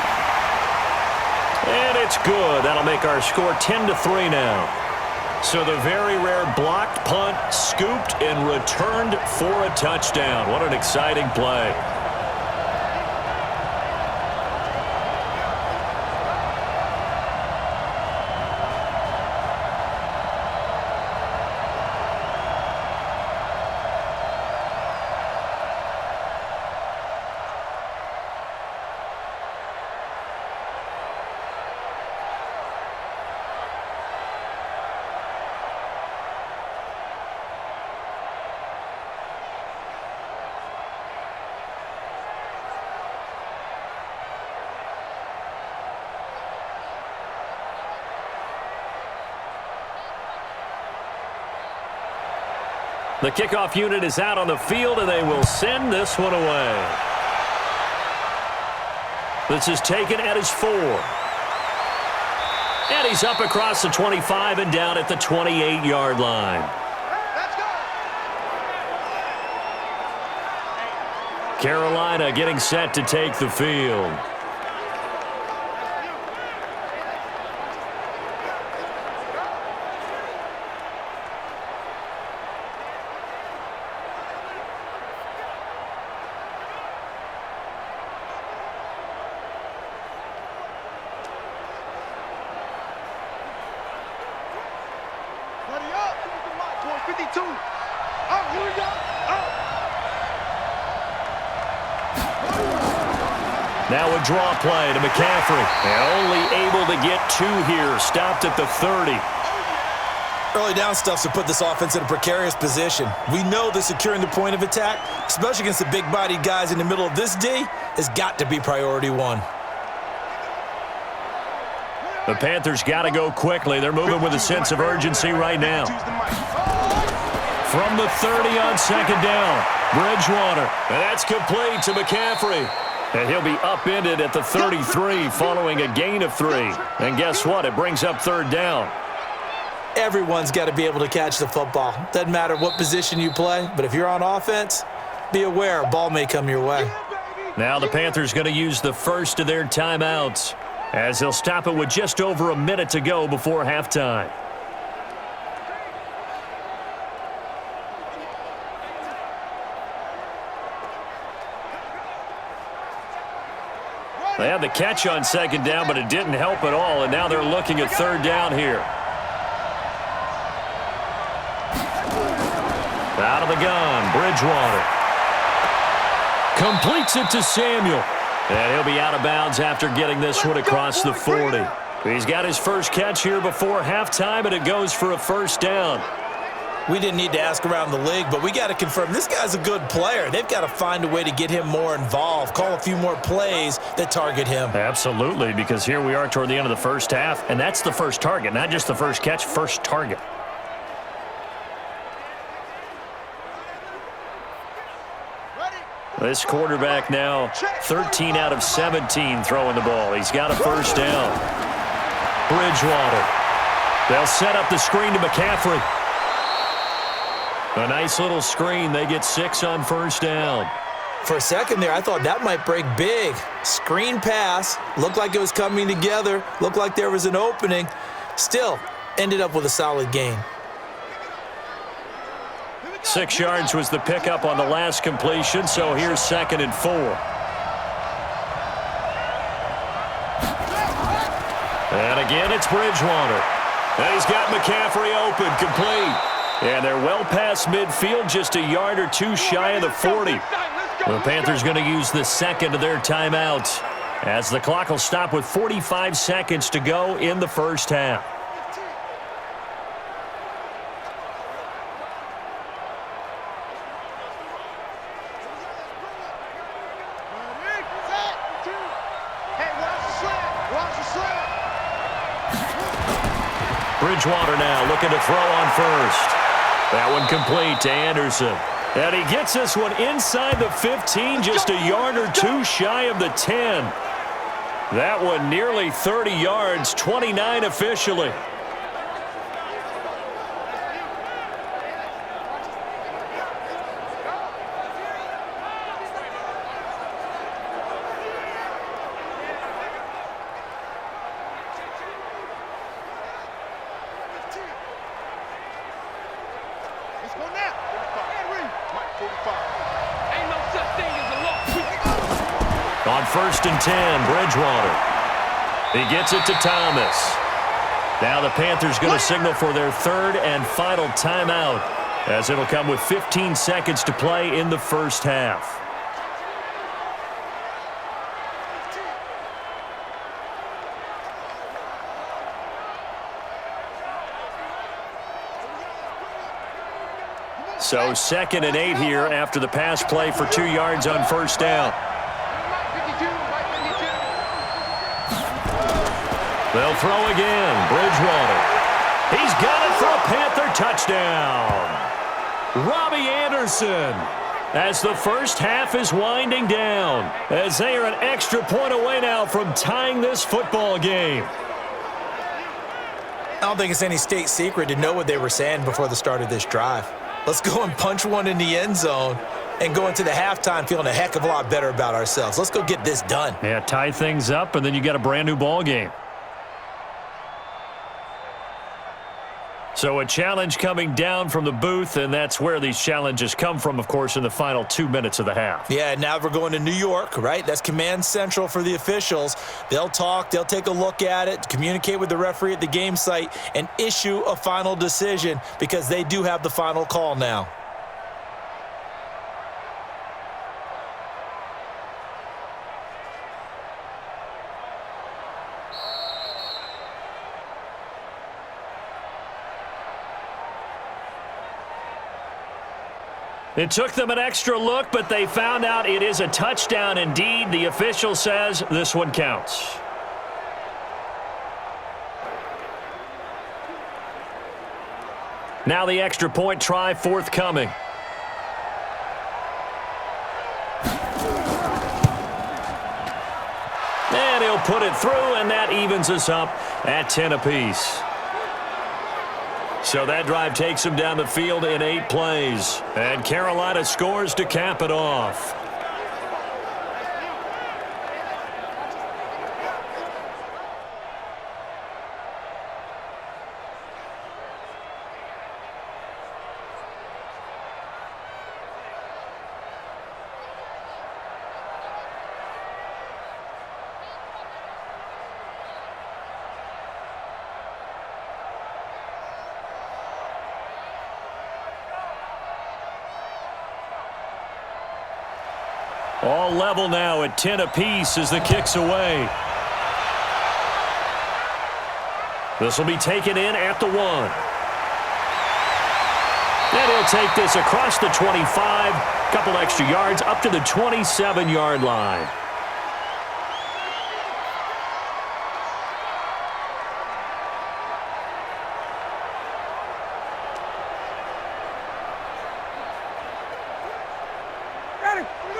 And it's good. That'll make our score 10-3 now. So the very rare blocked punt scooped and returned for a touchdown. What an exciting play. The kickoff unit is out on the field, and they will send this one away. This is taken at his 4. And he's up across the 25 and down at the 28-yard line. Carolina getting set to take the field. Now a draw play to McCaffrey. And only able to get 2 here. Stopped at the 30. Early down stuff to put this offense in a precarious position. We know that securing the point of attack, especially against the big-bodied guys in the middle of this D, has got to be priority 1. The Panthers got to go quickly. They're moving with a sense of urgency right now. From the 30 on second down, Bridgewater. And that's complete to McCaffrey. And he'll be upended at the 33 following a gain of 3. And guess what? It brings up third down. Everyone's got to be able to catch the football. Doesn't matter what position you play, but if you're on offense, be aware a ball may come your way. Now the Panthers going to use the first of their timeouts as they'll stop it with just over a minute to go before halftime. They had the catch on second down, but it didn't help at all, and now they're looking at third down here. Out of the gun, Bridgewater. Completes it to Samuel. And he'll be out of bounds after getting this one across the 40. He's got his first catch here before halftime, and it goes for a first down. We didn't need to ask around the league, but we got to confirm this guy's a good player. They've got to find a way to get him more involved, call a few more plays that target him. Absolutely, because here we are toward the end of the first half, and that's the first target, not just the first catch, first target. This quarterback now 13 out of 17 throwing the ball. He's got a first down. Bridgewater. They'll set up the screen to McCaffrey. A nice little screen. They get 6 on first down. For a second there, I thought that might break big. Screen pass. Looked like it was coming together. Looked like there was an opening. Still, ended up with a solid gain. 6 yards was the pickup on the last completion, so here's 2nd and 4. And again, it's Bridgewater. And he's got McCaffrey open, complete. And they're well past midfield, just a yard or two shy of the 40. The Panthers going to use the second of their timeouts, as the clock will stop with 45 seconds to go in the first half. Bridgewater now looking to throw on first. That one complete to Anderson. And he gets this one inside the 15, just a yard or two shy of the 10. That one nearly 30 yards, 29 officially. On 1st and 10, Bridgewater. He gets it to Thomas. Now the Panthers going to signal for their 3rd and final timeout, as it'll come with 15 seconds to play in the first half. So 2nd and 8 here after the pass play for 2 yards on first down. They'll throw again. Bridgewater. He's got it for a Panther touchdown. Robbie Anderson. As the first half is winding down, as they are an extra point away now from tying this football game. I don't think it's any state secret to know what they were saying before the start of this drive. Let's go and punch one in the end zone and go into the halftime feeling a heck of a lot better about ourselves. Let's go get this done. Yeah, tie things up, and then you got a brand-new ball game. So a challenge coming down from the booth, and that's where these challenges come from, of course, in the final 2 minutes of the half. Yeah, now we're going to New York, right? That's command central for the officials. They'll talk, they'll take a look at it, communicate with the referee at the game site, and issue a final decision because they do have the final call now. It took them an extra look, but they found out it is a touchdown indeed. The official says this one counts. Now the extra point try forthcoming. And he'll put it through, and that evens us up at 10 apiece. So that drive takes them down the field in 8 plays. And Carolina scores to cap it off. All level now at 10 apiece as the kick's away. This will be taken in at the 1. And he'll take this across the 25. Couple extra yards up to the 27-yard line.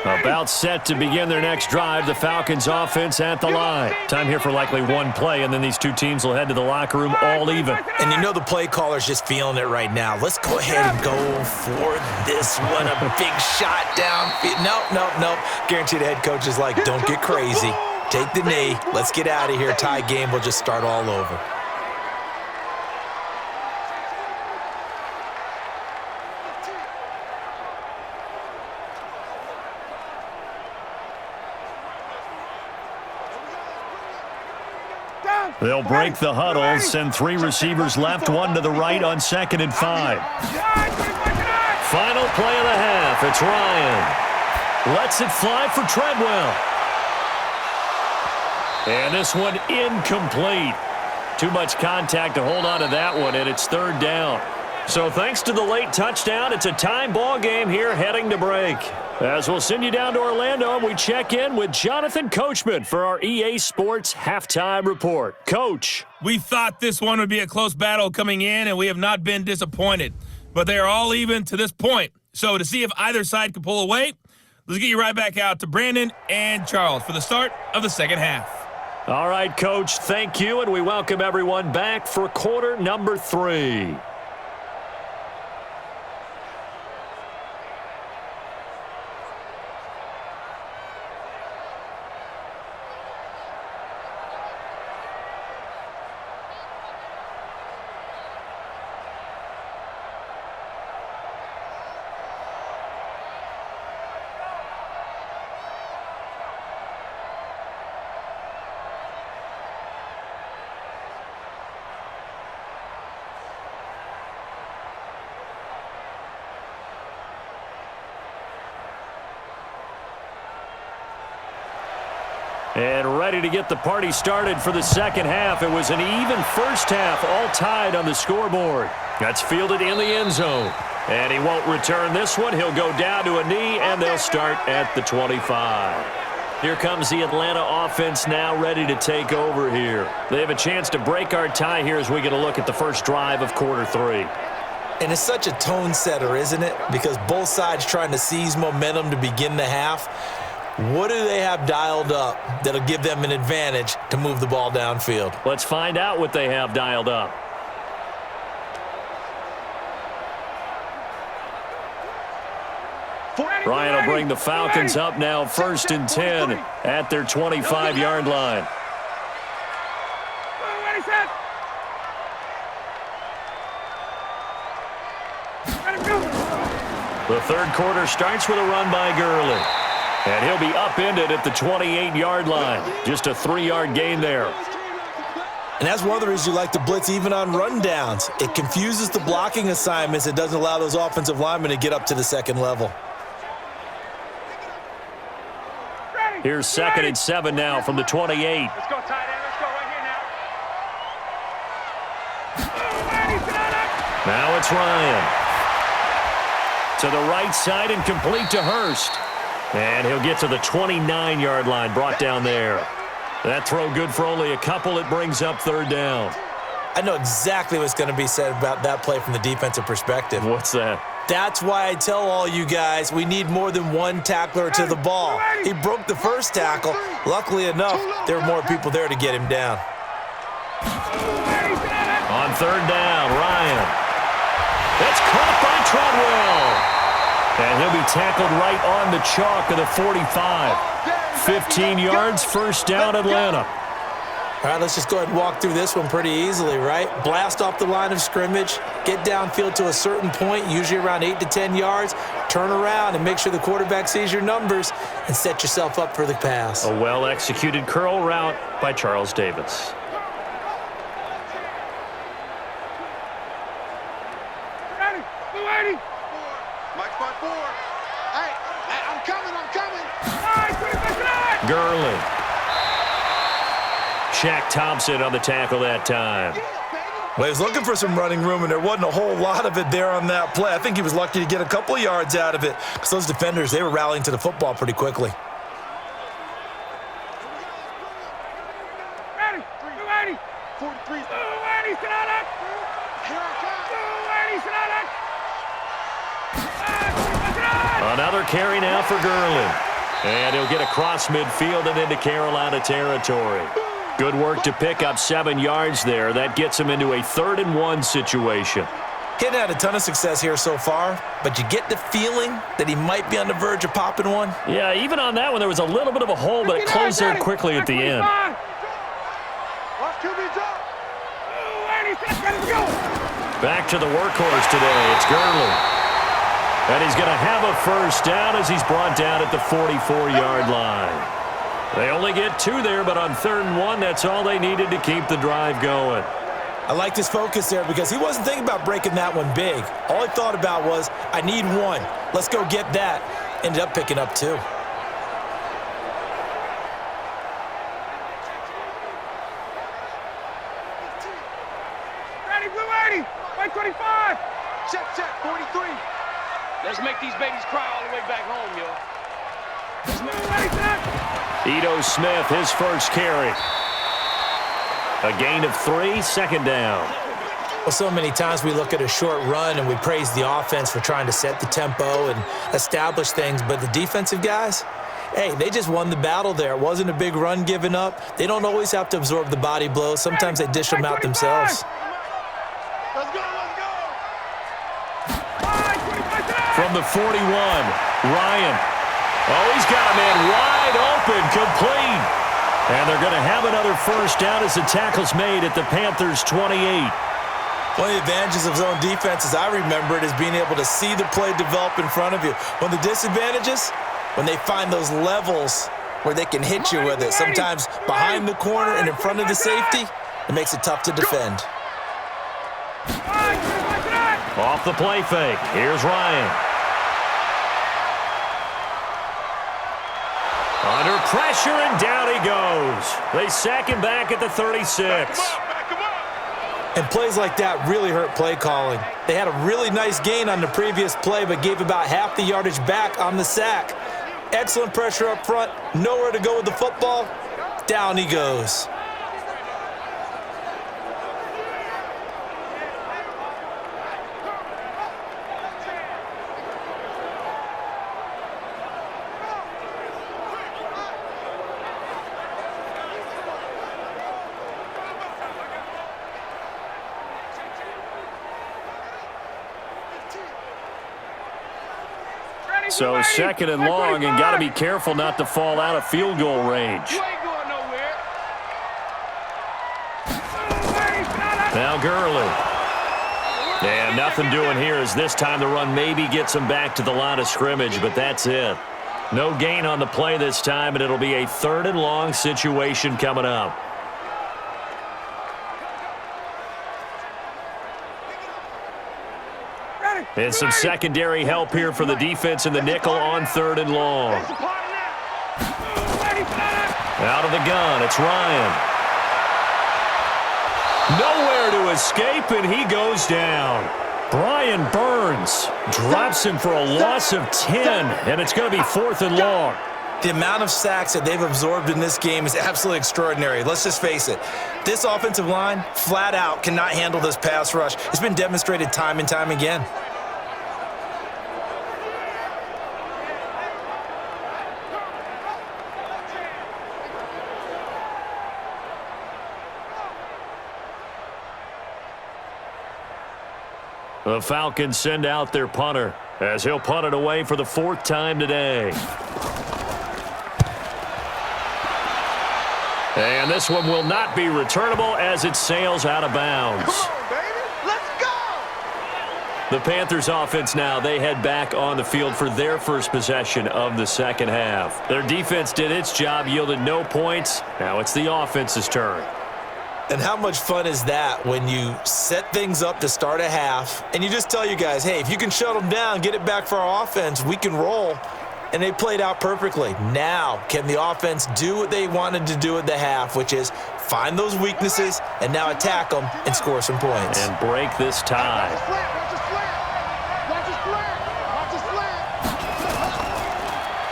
About set to begin their next drive. The Falcons offense at the line. Time here for likely one play, and then these two teams will head to the locker room all even. And you know the play caller's just feeling it right now. Let's go ahead and go for this one. A big shot down. Nope. Guarantee the head coach is like, don't get crazy. Take the knee. Let's get out of here. Tie game. We'll just start all over. They'll break the huddle, send 3 receivers left, 1 to the right on 2nd and 5. Final play of the half. It's Ryan. Lets it fly for Treadwell. And this one incomplete. Too much contact to hold on to that one, and it's 3rd down. So thanks to the late touchdown, it's a time ball game here heading to break. As we'll send you down to Orlando, we check in with Jonathan Coachman for our EA Sports Halftime Report. Coach. We thought this one would be a close battle coming in, and we have not been disappointed. But they are all even to this point. So to see if either side can pull away, let's get you right back out to Brandon and Charles for the start of the second half. All right, Coach, thank you, and we welcome everyone back for quarter number 3. And ready to get the party started for the second half. It was an even first half, all tied on the scoreboard. That's fielded in the end zone. And he won't return this one. He'll go down to a knee, and they'll start at the 25. Here comes the Atlanta offense now ready to take over here. They have a chance to break our tie here as we get a look at the first drive of quarter 3. And it's such a tone setter, isn't it? Because both sides trying to seize momentum to begin the half. What do they have dialed up that'll give them an advantage to move the ball downfield? Let's find out what they have dialed up. Ryan will bring the Falcons up now, 1st and 10 at their 25-yard line. The third quarter starts with a run by Gurley. And he'll be upended at the 28-yard line. Just a 3-yard gain there. And that's one of the reasons you like to blitz even on rundowns. It confuses the blocking assignments. It doesn't allow those offensive linemen to get up to the second level. Here's 2nd and 7 now from the 28. Let's go, tight end. Let's go right here now. Now it's Ryan. To the right side and complete to Hurst. And he'll get to the 29-yard line, brought down there. That throw good for only a couple. It brings up 3rd down. I know exactly what's going to be said about that play from the defensive perspective. What's that? That's why I tell all you guys we need more than one tackler to the ball. He broke the first tackle. Luckily enough, there were more people there to get him down. On 3rd down, Ryan. It's caught by Treadwell. And he'll be tackled right on the chalk of the 45. 15 yards, 1st down, Atlanta. All right, let's just go ahead and walk through this one pretty easily, right? Blast off the line of scrimmage, get downfield to a certain point, usually around 8 to 10 yards, turn around and make sure the quarterback sees your numbers and set yourself up for the pass. A well-executed curl route by Charles Davis. Gurley. Shaq Thompson on the tackle that time. Well, he was looking for some running room, and there wasn't a whole lot of it there on that play. I think he was lucky to get a couple of yards out of it because those defenders, they were rallying to the football pretty quickly. Another carry now for Gurley. And he'll get across midfield and into Carolina territory. Good work to pick up 7 yards there. That gets him into a 3rd and 1 situation. Hadn't had a ton of success here so far, but you get the feeling that he might be on the verge of popping one. Yeah, even on that one, there was a little bit of a hole, but it closed there quickly at the end. Back to the workhorse today. It's Gurley. And he's going to have a 1st down as he's brought down at the 44-yard line. They only get 2 there, but on 3rd and 1, that's all they needed to keep the drive going. I liked his focus there because he wasn't thinking about breaking that one big. All he thought about was, I need 1. Let's go get that. Ended up picking up 2. Ready, blue 80, white 25. Check, 43. Let's make these babies cry all the way back home, yo. Ito Smith, his first carry. A gain of 3, 2nd down. Well, so many times we look at a short run and we praise the offense for trying to set the tempo and establish things, but the defensive guys, hey, they just won the battle there. It wasn't a big run given up. They don't always have to absorb the body blows. Sometimes they dish them out themselves. Let's go. From the 41, Ryan. Oh, he's got a man wide open, complete. And they're going to have another first down as the tackle's made at the Panthers' 28. One of the advantages of zone defense, as I remember it, is being able to see the play develop in front of you. One of the disadvantages, when they find those levels where they can hit you with it, sometimes behind the corner and in front of the safety, it makes it tough to defend. Off the play fake. Here's Ryan. Under pressure, and down he goes. They sack him back at the 36. And plays like that really hurt play calling. They had a really nice gain on the previous play, but gave about half the yardage back on the sack. Excellent pressure up front. Nowhere to go with the football. Down he goes. So 2nd and long, and got to be careful not to fall out of field goal range. You ain't going nowhere. Now Gurley. And nothing doing here as this time the run maybe gets him back to the line of scrimmage, but that's it. No gain on the play this time, and it'll be a 3rd and long situation coming up. And some secondary help here for the defense in the nickel on 3rd and long. Out of the gun, it's Ryan. Nowhere to escape, and he goes down. Brian Burns drops him for a loss of 10, and it's going to be 4th and long. The amount of sacks that they've absorbed in this game is absolutely extraordinary. Let's just face it. This offensive line, flat out, cannot handle this pass rush. It's been demonstrated time and time again. The Falcons send out their punter as he'll punt it away for the 4th time today. And this one will not be returnable as it sails out of bounds. Come on, baby. Let's go. The Panthers offense now, they head back on the field for their first possession of the 2nd half. Their defense did its job, yielded no points. Now it's the offense's turn. And how much fun is that when you set things up to start a half and you just tell you guys, hey, if you can shut them down, get it back for our offense, we can roll. And they played out perfectly. Now, can the offense do what they wanted to do at the half, which is find those weaknesses and now attack them and score some points. And break this tie.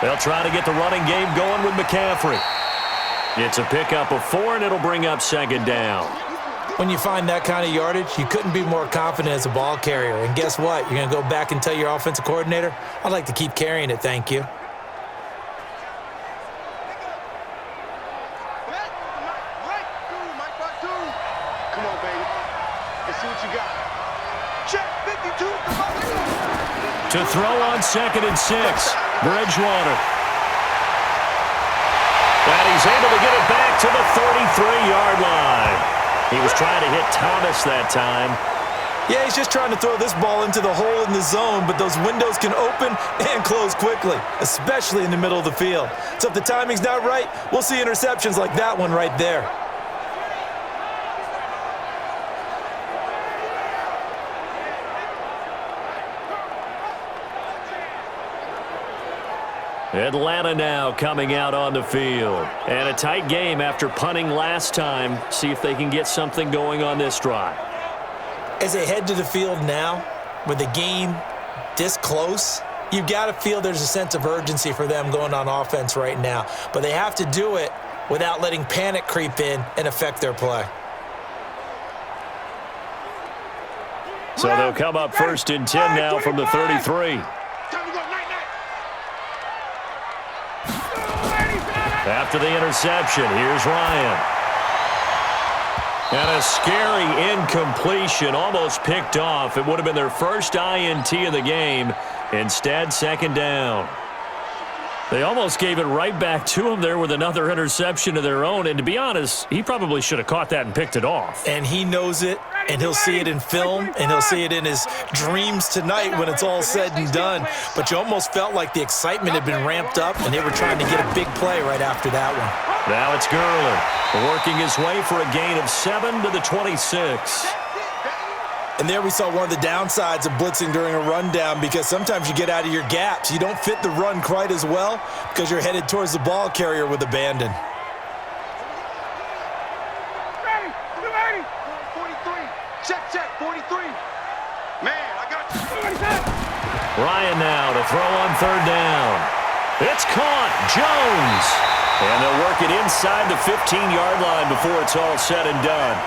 They'll try to get the running game going with McCaffrey. It's a pickup of 4, and it'll bring up 2nd down. When you find that kind of yardage, you couldn't be more confident as a ball carrier. And guess what? You're going to go back and tell your offensive coordinator, I'd like to keep carrying it, thank you. Come on, baby. Let's see what you got. Check 52. To throw on 2nd and 6, Bridgewater. And he's able to get it back to the 33-yard line. He was trying to hit Thomas that time. Yeah, he's just trying to throw this ball into the hole in the zone, but those windows can open and close quickly, especially in the middle of the field. So if the timing's not right, we'll see interceptions like that one right there. Atlanta now coming out on the field. And a tight game after punting last time. See if they can get something going on this drive. As they head to the field now, with the game this close, you've got to feel there's a sense of urgency for them going on offense right now. But they have to do it without letting panic creep in and affect their play. So they'll come up 1st and 10 now from the 33. After the interception, here's Ryan. And a scary incompletion, almost picked off. It would have been their first INT of the game. Instead, 2nd down. They almost gave it right back to him there with another interception of their own. And to be honest, he probably should have caught that and picked it off. And he knows it, and he'll see it in film, and he'll see it in his dreams tonight when it's all said and done. But you almost felt like the excitement had been ramped up, and they were trying to get a big play right after that one. Now it's Gurley working his way for a gain of 7 to the 26. And there we saw one of the downsides of blitzing during a rundown, because sometimes you get out of your gaps. You don't fit the run quite as well because you're headed towards the ball carrier with abandon. Ready, 280, 43, check, 43. Man, I got you. Ryan now to throw on 3rd down. It's caught. Jones. And they'll work it inside the 15-yard line before it's all said and done.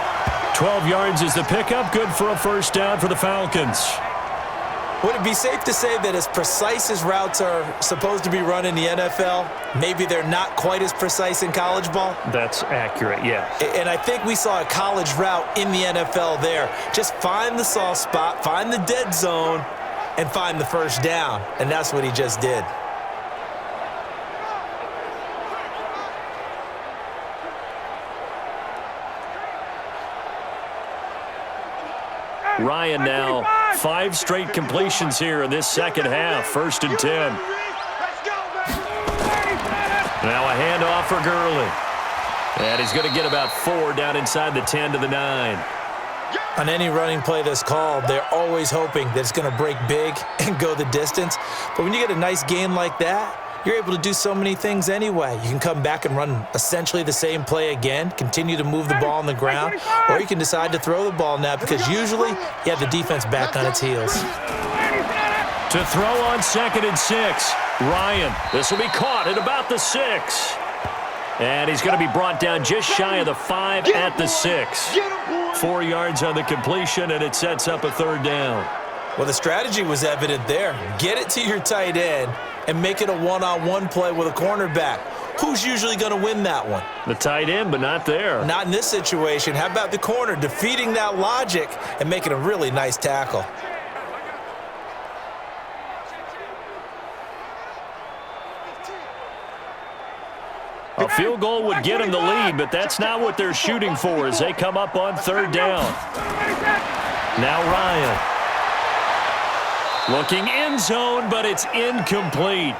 12 yards is the pickup. Good for a 1st down for the Falcons. Would it be safe to say that as precise as routes are supposed to be run in the NFL, maybe they're not quite as precise in college ball? That's accurate, yeah. And I think we saw a college route in the NFL there. Just find the soft spot, find the dead zone, and find the 1st down. And that's what he just did. Ryan now 5 straight completions here in this 2nd half. 1st and 10. Now a handoff for Gurley. And he's going to get about 4 down inside the 10 to the 9. On any running play that's called, they're always hoping that it's going to break big and go the distance. But when you get a nice gain like that, you're able to do so many things anyway. You can come back and run essentially the same play again, continue to move the ball on the ground, or you can decide to throw the ball now because usually you have the defense back on its heels. To throw on 2nd and 6. Ryan, this will be caught at about the 6. And he's going to be brought down just shy of the 5 at the 6. 4 yards on the completion, and it sets up a 3rd down. Well, the strategy was evident there. Get it to your tight end and make it a one-on-one play with a cornerback. Who's usually going to win that one? The tight end, but not there. Not in this situation. How about the corner defeating that logic and making a really nice tackle? A field goal would get them the lead, but that's not what they're shooting for as they come up on 3rd down. Now Ryan. Looking end zone, but it's incomplete.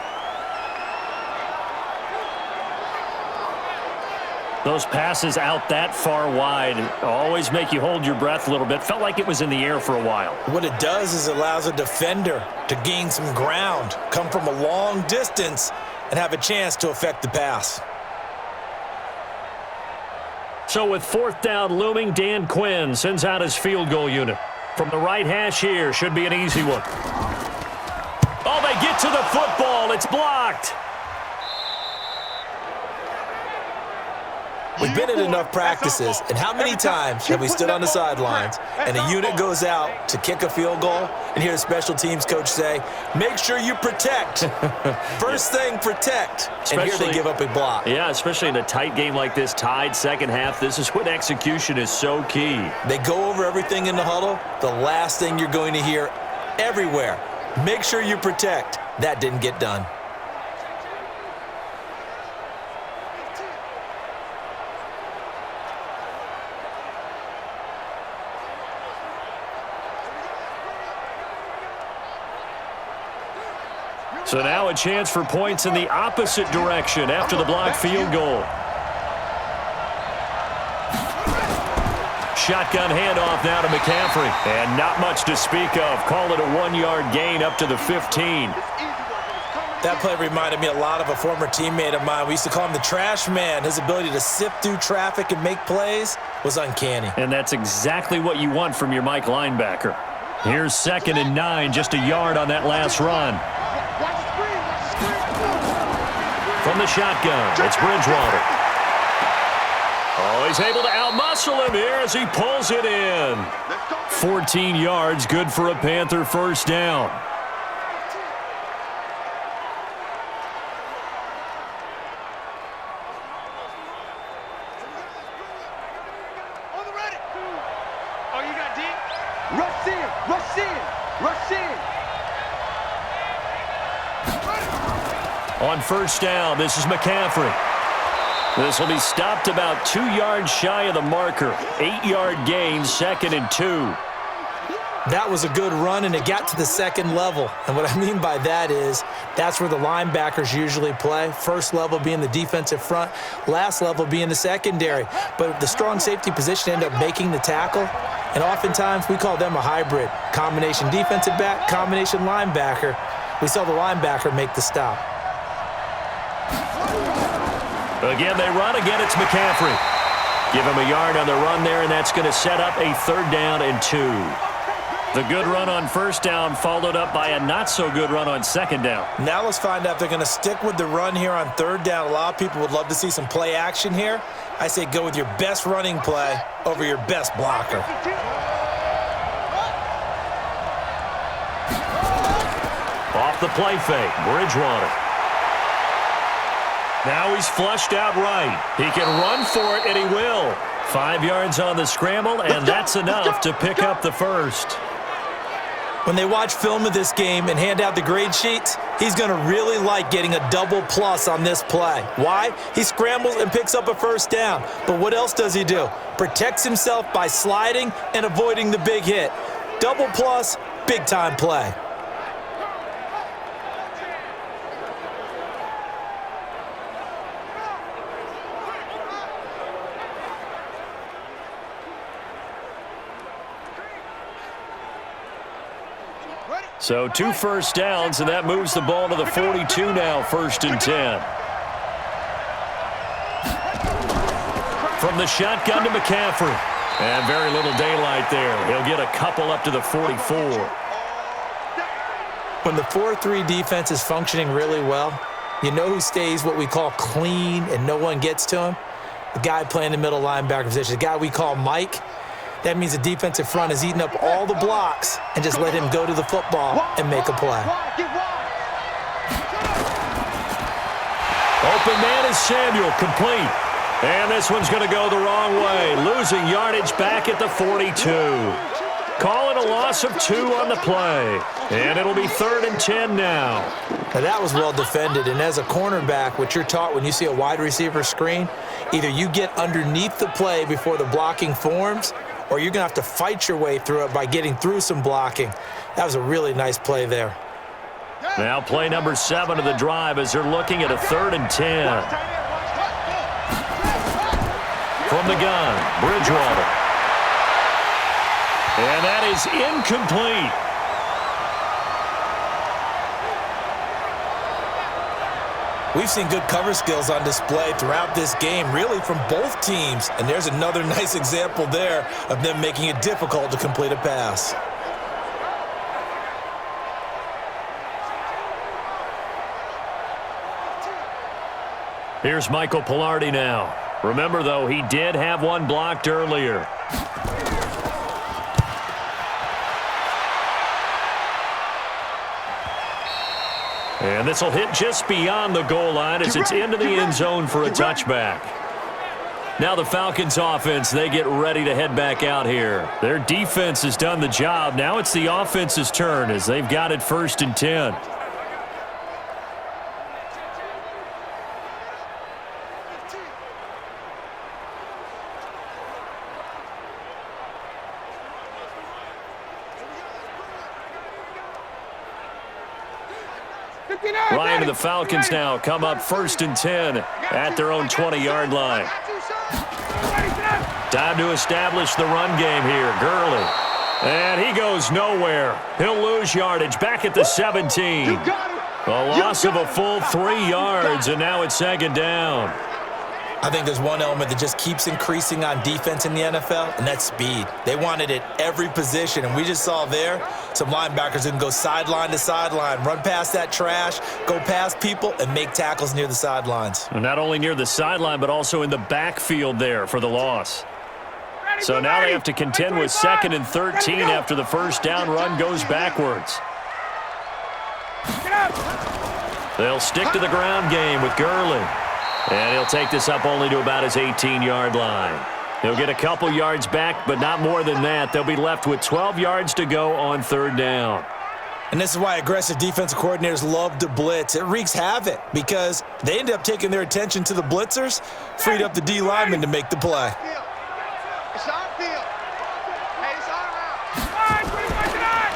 Those passes out that far wide always make you hold your breath a little bit. Felt like it was in the air for a while. What it does is it allows a defender to gain some ground, come from a long distance, and have a chance to affect the pass. So with 4th down looming, Dan Quinn sends out his field goal unit. From the right hash here, should be an easy one. Oh, they get to the football. It's blocked. We've been at enough practices, and how many times have we stood on the sidelines and a unit goes out to kick a field goal and hear the special teams coach say, make sure you protect. First thing, protect. And here they give up a block. Yeah, especially in a tight game like this, tied 2nd half. This is when execution is so key. They go over everything in the huddle. The last thing you're going to hear everywhere, make sure you protect. That didn't get done. So now a chance for points in the opposite direction after the blocked field goal. Shotgun handoff now to McCaffrey. And not much to speak of. Call it a 1-yard gain up to the 15. That play reminded me a lot of a former teammate of mine. We used to call him the trash man. His ability to sift through traffic and make plays was uncanny. And that's exactly what you want from your Mike linebacker. Here's 2nd and 9, just a yard on that last run. From the shotgun, it's Bridgewater. Oh, he's able to outmuscle him here as he pulls it in. 14 yards, good for a Panther first down. Oh, you got deep? Rush in, rush in, rush in. On first down, this is McCaffrey. This will be stopped about 2 yards shy of the marker. 8-yard gain, 2nd and 2. That was a good run, and it got to the second level. And what I mean by that is that's where the linebackers usually play. First level being the defensive front, last level being the secondary. But the strong safety position ended up making the tackle, and oftentimes we call them a hybrid. Combination defensive back, combination linebacker. We saw the linebacker make the stop. Again, they run. Again, it's McCaffrey. Give him a yard on the run there, and that's going to set up a 3rd down and 2. The good run on first down followed up by a not-so-good run on 2nd down. Now let's find out if they're going to stick with the run here on 3rd down. A lot of people would love to see some play action here. I say go with your best running play over your best blocker. Off the play fake, Bridgewater. Now he's flushed out right. He can run for it, and he will. 5 yards on the scramble, and that's enough to pick up the first. When they watch film of this game and hand out the grade sheets, he's going to really like getting a double plus on this play. Why? He scrambles and picks up a first down. But what else does he do? Protects himself by sliding and avoiding the big hit. Double plus, big-time play. So 2 first downs, and that moves the ball to the 42 now, 1st and 10. From the shotgun to McCaffrey. And very little daylight there. He'll get a couple up to the 44. When the 4-3 defense is functioning really well, you know who stays what we call clean and no one gets to him? The guy playing the middle linebacker position, the guy we call Mike. That means the defensive front is eating up all the blocks and just let him go to the football and make a play. Open man is Samuel, complete. And this one's going to go the wrong way, losing yardage back at the 42. Call it a loss of 2 on the play. And it'll be 3rd and 10 now. Now that was well defended, and as a cornerback, what you're taught when you see a wide receiver screen, either you get underneath the play before the blocking forms, or you're going to have to fight your way through it by getting through some blocking. That was a really nice play there. Now play number 7 of the drive as they're looking at a 3rd and 10. From the gun, Bridgewater. And that is incomplete. We've seen good cover skills on display throughout this game, really from both teams. And there's another nice example there of them making it difficult to complete a pass. Here's Michael Pilardi now. Remember, though, he did have one blocked earlier. And this will hit just beyond the goal line as it's into the end zone for a touchback. Now the Falcons offense, they get ready to head back out here. Their defense has done the job. Now it's the offense's turn as they've got it 1st and 10. Ryan and the Falcons now come up 1st and 10 at their own 20-yard line. Time to establish the run game here. Gurley. And he goes nowhere. He'll lose yardage back at the 17. A loss of a full 3 yards, and now it's 2nd down. I think there's one element that just keeps increasing on defense in the NFL, and that's speed. They want it at every position, and we just saw there some linebackers who can go sideline to sideline, run past that trash, go past people, and make tackles near the sidelines. And not only near the sideline, but also in the backfield there for the loss. So now they have to contend with 2nd and 13 after the first down run goes backwards. They'll stick to the ground game with Gurley. And he'll take this up only to about his 18-yard line. He'll get a couple yards back, but not more than that. They'll be left with 12 yards to go on 3rd down. And this is why aggressive defensive coordinators love to blitz. It wreaks havoc because they end up taking their attention to the blitzers, freed up the D lineman to make the play.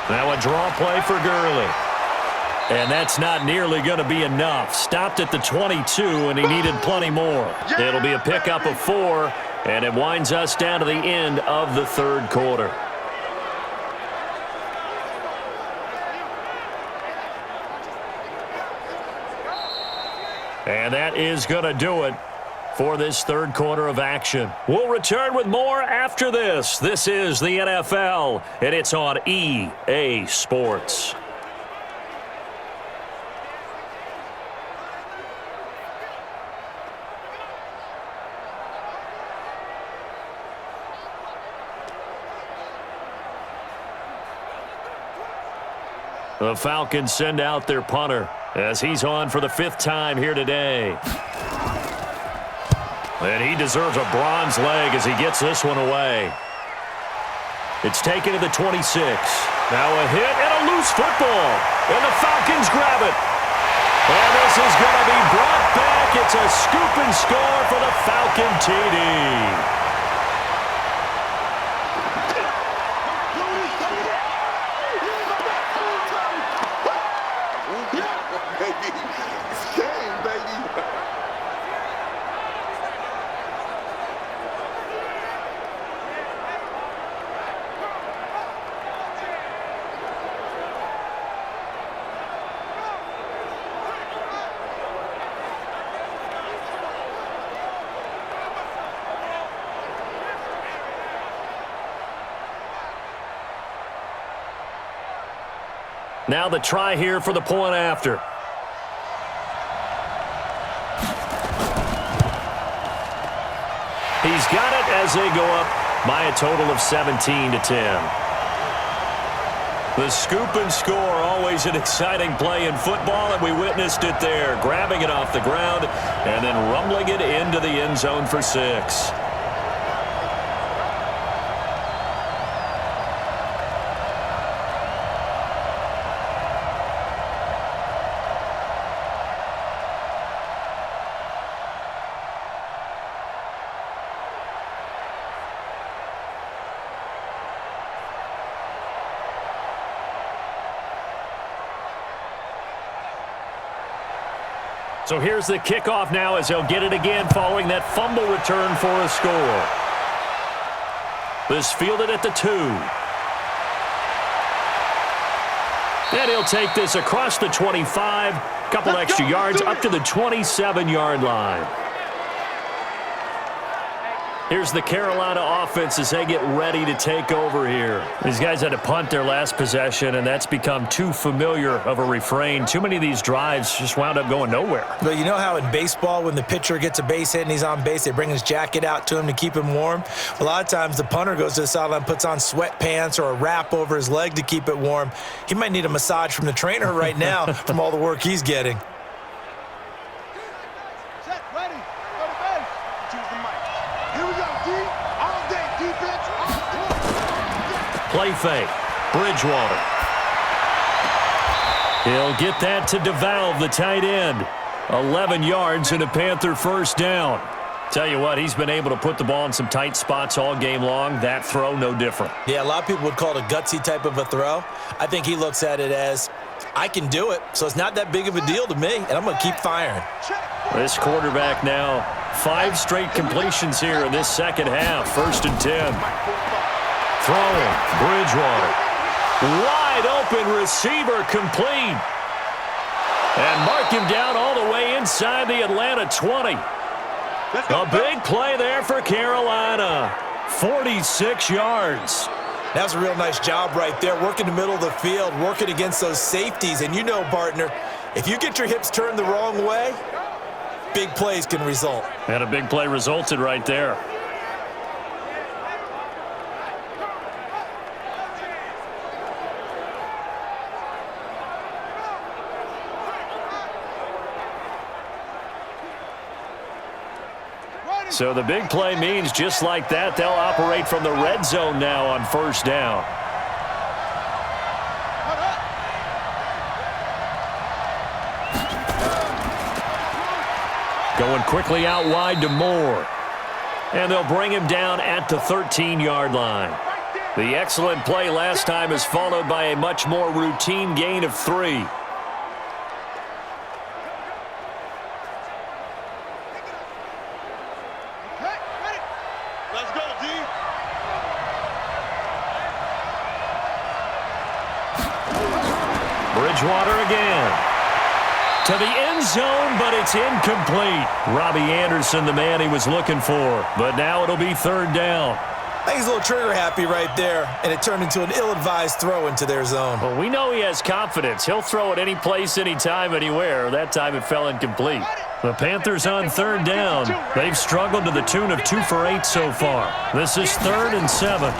Now a draw play for Gurley. And that's not nearly going to be enough. Stopped at the 22, and he needed plenty more. It'll be a pickup of 4, and it winds us down to the end of the 3rd quarter. And that is going to do it for this 3rd quarter of action. We'll return with more after this. This is the NFL, and it's on EA Sports. The Falcons send out their punter as he's on for the 5th time here today. And he deserves a bronze leg as he gets this one away. It's taken to the 26. Now a hit and a loose football. And the Falcons grab it. And this is going to be brought back. It's a scoop and score for the Falcon TD. Now the try here for the point after. He's got it as they go up by a total of 17-10. The scoop and score, always an exciting play in football, and we witnessed it there, grabbing it off the ground and then rumbling it into the end zone for 6. So here's the kickoff now as they'll get it again following that fumble return for a score. This fielded at the 2. And he'll take this across the 25, couple extra yards up to the 27-yard line. Here's the Carolina offense as they get ready to take over here. These guys had to punt their last possession, and that's become too familiar of a refrain. Too many of these drives just wound up going nowhere. But you know how in baseball, when the pitcher gets a base hit and he's on base, they bring his jacket out to him to keep him warm? A lot of times the punter goes to the sideline, puts on sweatpants or a wrap over his leg to keep it warm. He might need a massage from the trainer right now from all the work he's getting. Play fake. Bridgewater. He'll get that to DeValve, the tight end. 11 yards and a Panther first down. Tell you what, he's been able to put the ball in some tight spots all game long. That throw, no different. Yeah, a lot of people would call it a gutsy type of a throw. I think he looks at it as I can do it, so it's not that big of a deal to me, and I'm going to keep firing. This quarterback now, 5 straight completions here in this second half. 1st and 10. Throwing, Bridgewater. Wide open receiver, complete. And mark him down all the way inside the Atlanta 20. A big play there for Carolina. 46 yards. That was a real nice job right there, working the middle of the field, working against those safeties. And you know, partner, if you get your hips turned the wrong way, big plays can result. And a big play resulted right there. So the big play means just like that, they'll operate from the red zone now on 1st down. Going quickly out wide to Moore. And they'll bring him down at the 13-yard line. The excellent play last time is followed by a much more routine gain of 3. Bridgewater again. To the end zone, but it's incomplete. Robbie Anderson, the man he was looking for. But now it'll be 3rd down. I think he's a little trigger happy right there, and it turned into an ill-advised throw into their zone. Well, we know he has confidence. He'll throw it any place, anytime, anywhere. That time it fell incomplete. The Panthers on 3rd down. They've struggled to the tune of 2 for 8 so far. This is 3rd and 7.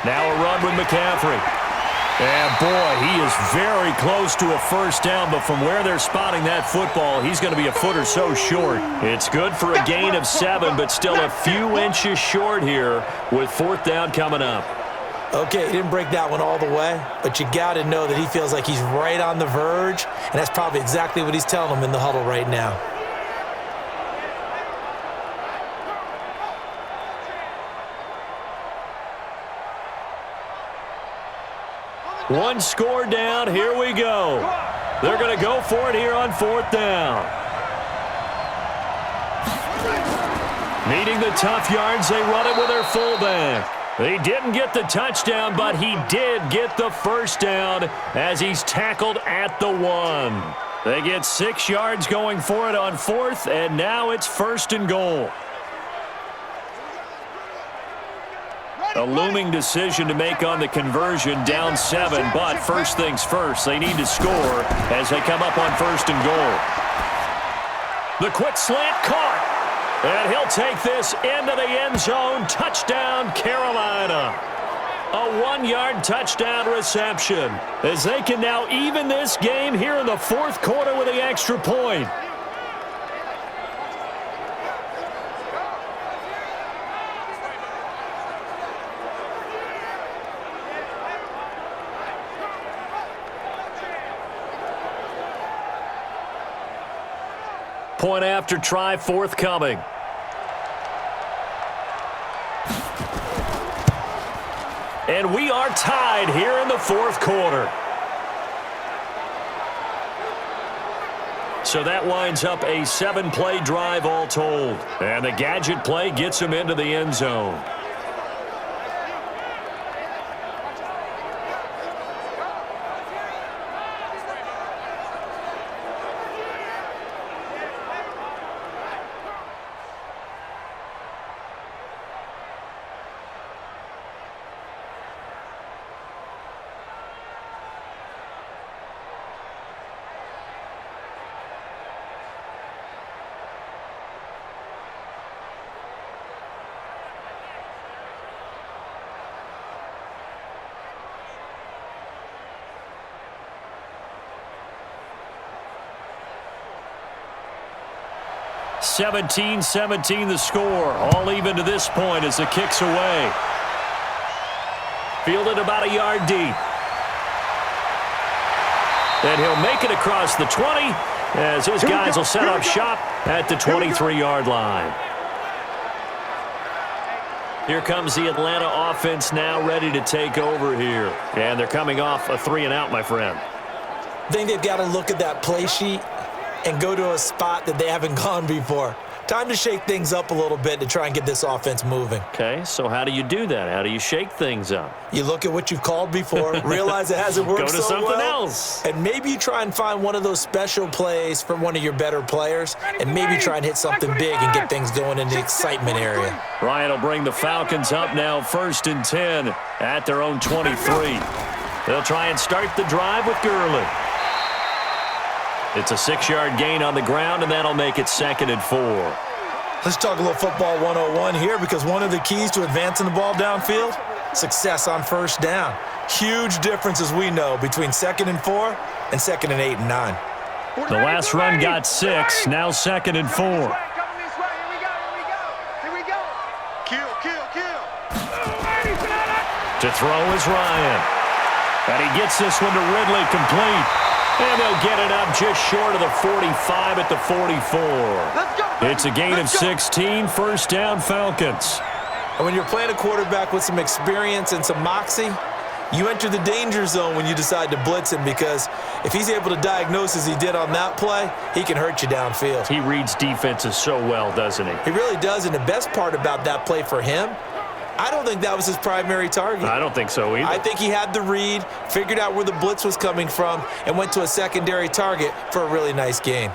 Now a run with McCaffrey. And, boy, he is very close to a 1st down, but from where they're spotting that football, he's going to be a foot or so short. It's good for a gain of 7, but still a few inches short here with 4th down coming up. Okay, he didn't break that one all the way, but you got to know that he feels like he's right on the verge, and that's probably exactly what he's telling them in the huddle right now. One score down. Here we go. They're going to go for it here on 4th down. Needing the tough yards, they run it with their fullback. He didn't get the touchdown, but he did get the 1st down as he's tackled at the 1. They get 6 yards going for it on 4th, and now it's 1st and goal. A looming decision to make on the conversion, down 7, but first things first, they need to score as they come up on 1st and goal. The quick slant caught, and he'll take this into the end zone. Touchdown, Carolina. A 1-yard touchdown reception as they can now even this game here in the 4th quarter with the extra point. Point after try forthcoming. And we are tied here in the 4th quarter. So that winds up a 7-play drive all told. And the gadget play gets him into the end zone. (17-17) the score. All even to this point as the kick's away. Fielded about a yard deep. And he'll make it across the 20 as his guys will set up shop at the 23-yard line. Here comes the Atlanta offense now ready to take over here. And they're coming off a 3-and-out, my friend. I think they've got to look at that play sheet and go to a spot that they haven't gone before. Time to shake things up a little bit to try and get this offense moving. Okay, so how do you do that? How do you shake things up? You look at what you've called before, realize it hasn't worked Go to so something well, else. and maybe you try and find one of those special plays from one of your better players, and maybe try and hit something big and get things going in the excitement area. Ryan will bring the Falcons up now, 1st and 10 at their own 23. They'll try and start the drive with Gurley. It's a 6-yard gain on the ground, and that'll make it 2nd and 4. Let's talk a little football 101 here, because one of the keys to advancing the ball downfield, success on first down. Huge difference, as we know, between 2nd and 4 and 2nd and 8 and 9. The last run got 6, now 2nd and 4. Here we go. Kill. To throw is Ryan. And he gets this one to Ridley, complete. And they'll get it up just short of the 45 at the 44. It's a gain of 16, 1st down Falcons. And when you're playing a quarterback with some experience and some moxie, you enter the danger zone when you decide to blitz him, because if he's able to diagnose as he did on that play, he can hurt you downfield. He reads defenses so well, doesn't he? He really does, and the best part about that play for him, I don't think that was his primary target. I don't think so either. I think he had the read, figured out where the blitz was coming from, and went to a secondary target for a really nice gain.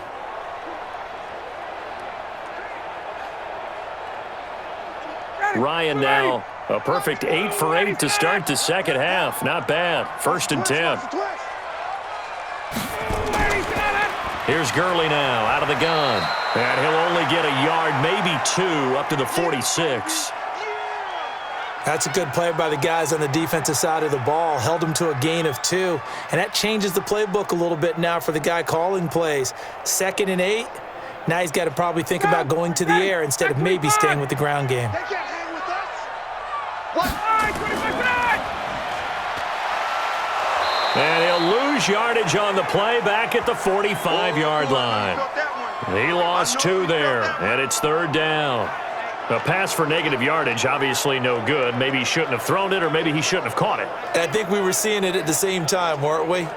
Ryan now, a perfect 8 for 8 to start the second half. Not bad. 1st and 10. Here's Gurley now, out of the gun. And he'll only get a yard, maybe 2, up to the 46. That's a good play by the guys on the defensive side of the ball. Held him to a gain of 2. And that changes the playbook a little bit now for the guy calling plays. 2nd and 8. Now he's got to probably think about going to the air instead of maybe staying with the ground game. They can't hang with us. And he'll lose yardage on the play back at the 45-yard line. He lost 2 there, and it's 3rd down. A pass for negative yardage, obviously no good. Maybe he shouldn't have thrown it, or maybe he shouldn't have caught it. And I think we were seeing it at the same time, weren't we?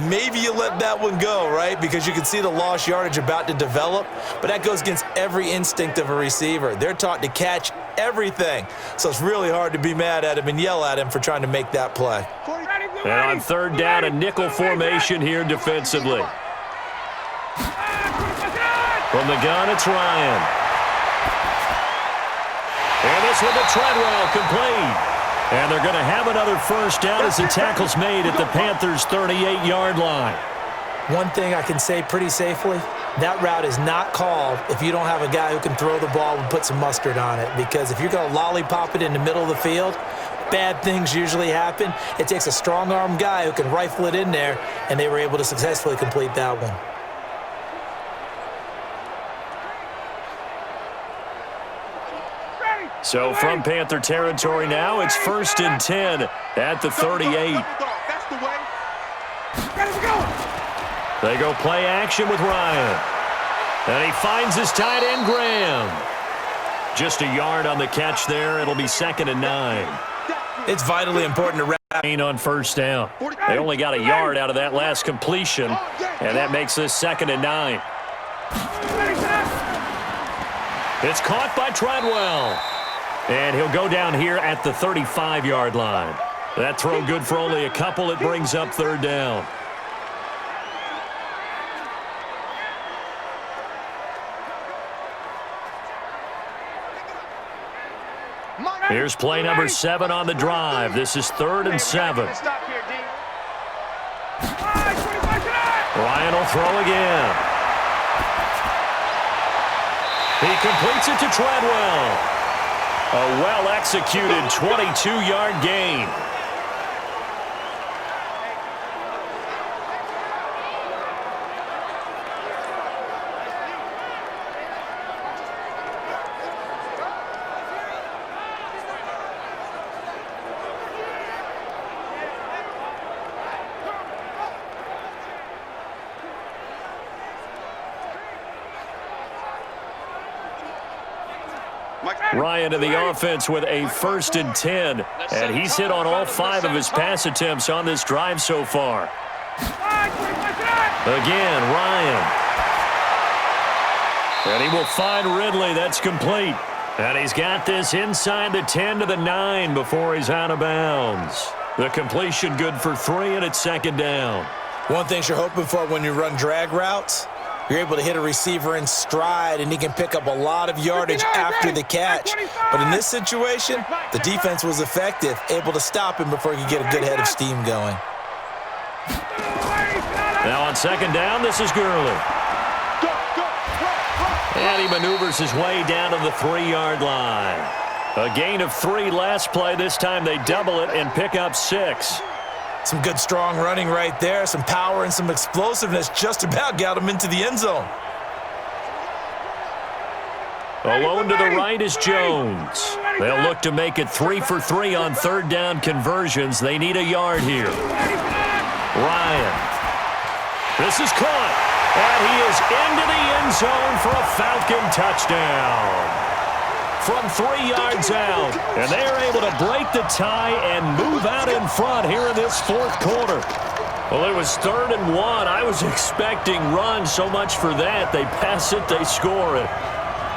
Maybe you let that one go, right? Because you can see the lost yardage about to develop, but that goes against every instinct of a receiver. They're taught to catch everything, so it's really hard to be mad at him and yell at him for trying to make that play. And on 3rd down, a nickel formation here defensively. From the gun, it's Ryan. And this one to Treadwell, complete. And they're going to have another 1st down as the tackle's made at the Panthers' 38-yard line. One thing I can say pretty safely, that route is not called if you don't have a guy who can throw the ball and put some mustard on it. Because if you're going to lollipop it in the middle of the field, bad things usually happen. It takes a strong-arm guy who can rifle it in there, and they were able to successfully complete that one. So from Panther territory now, it's 1st and 10 at the 38. They go play action with Ryan. And he finds his tight end, Graham. Just a yard on the catch there. It'll be 2nd and 9. It's vitally important to wrap On 1st down. They only got a yard out of that last completion, and that makes this 2nd and 9. It's caught by Treadwell. And he'll go down here at the 35-yard line. That throw good for only a couple. It brings up 3rd down. Here's play number 7 on the drive. This is 3rd and 7. Ryan will throw again. He completes it to Treadwell. A well-executed 22-yard gain. Ryan to the offense with a 1st and 10. And he's hit on all 5 of his pass attempts on this drive so far. Again, Ryan. And he will find Ridley. That's complete. And he's got this inside the 10 to the 9 before he's out of bounds. The completion good for 3, and it's second down. One thing you're hoping for when you run drag routes, you're able to hit a receiver in stride, and he can pick up a lot of yardage after the catch. But in this situation, the defense was effective, able to stop him before he could get a good head of steam going. Now on second down, this is Gurley. And he maneuvers his way down to the 3-yard line. A gain of 3 last play. This time they double it and pick up 6. Some good, strong running right there. Some power and some explosiveness just about got him into the end zone. Alone to the right is Jones. They'll look to make it 3 for 3 on third down conversions. They need a yard here. Ryan. This is caught. And he is into the end zone for a Falcon touchdown. From 3 yards out. And they are able to break the tie and move out in front here in this fourth quarter. Well, it was 3rd and 1. I was expecting runs, so much for that. They pass it, they score it.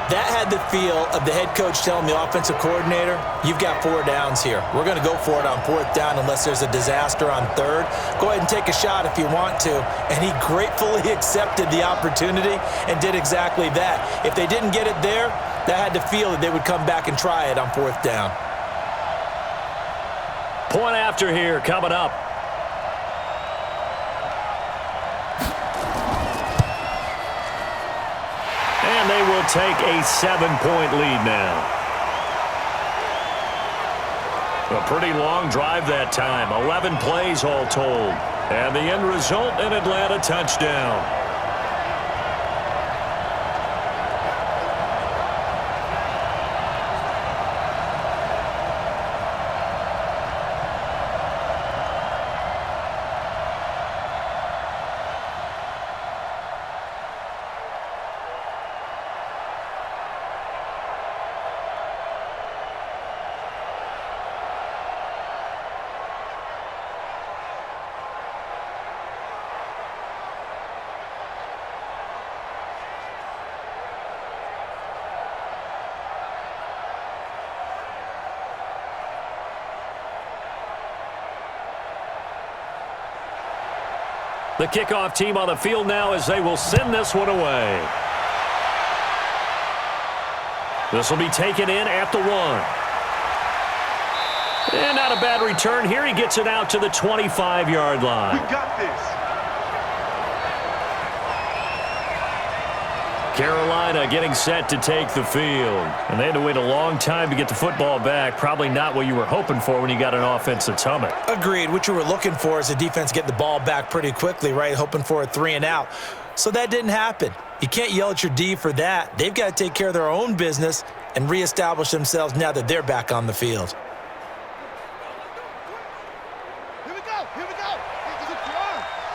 That had the feel of the head coach telling the offensive coordinator, you've got 4 downs here. We're going to go for it on 4th down unless there's a disaster on 3rd. Go ahead and take a shot if you want to. And he gratefully accepted the opportunity and did exactly that. If they didn't get it there, that had the feel that they would come back and try it on 4th down. Point after here coming up. And they will take a 7-point lead now. A pretty long drive that time. 11 plays all told. And the end result, an Atlanta touchdown. The kickoff team on the field now as they will send this one away. This will be taken in at the 1. And not a bad return here. He gets it out to the 25-yard line. We got this. Carolina getting set to take the field. And they had to wait a long time to get the football back. Probably not what you were hoping for when you got an offense that's humming. Agreed. What you were looking for is the defense get the ball back pretty quickly, right? Hoping for a 3 and out. So that didn't happen. You can't yell at your D for that. They've got to take care of their own business and reestablish themselves now that they're back on the field. Here we go. Here we go.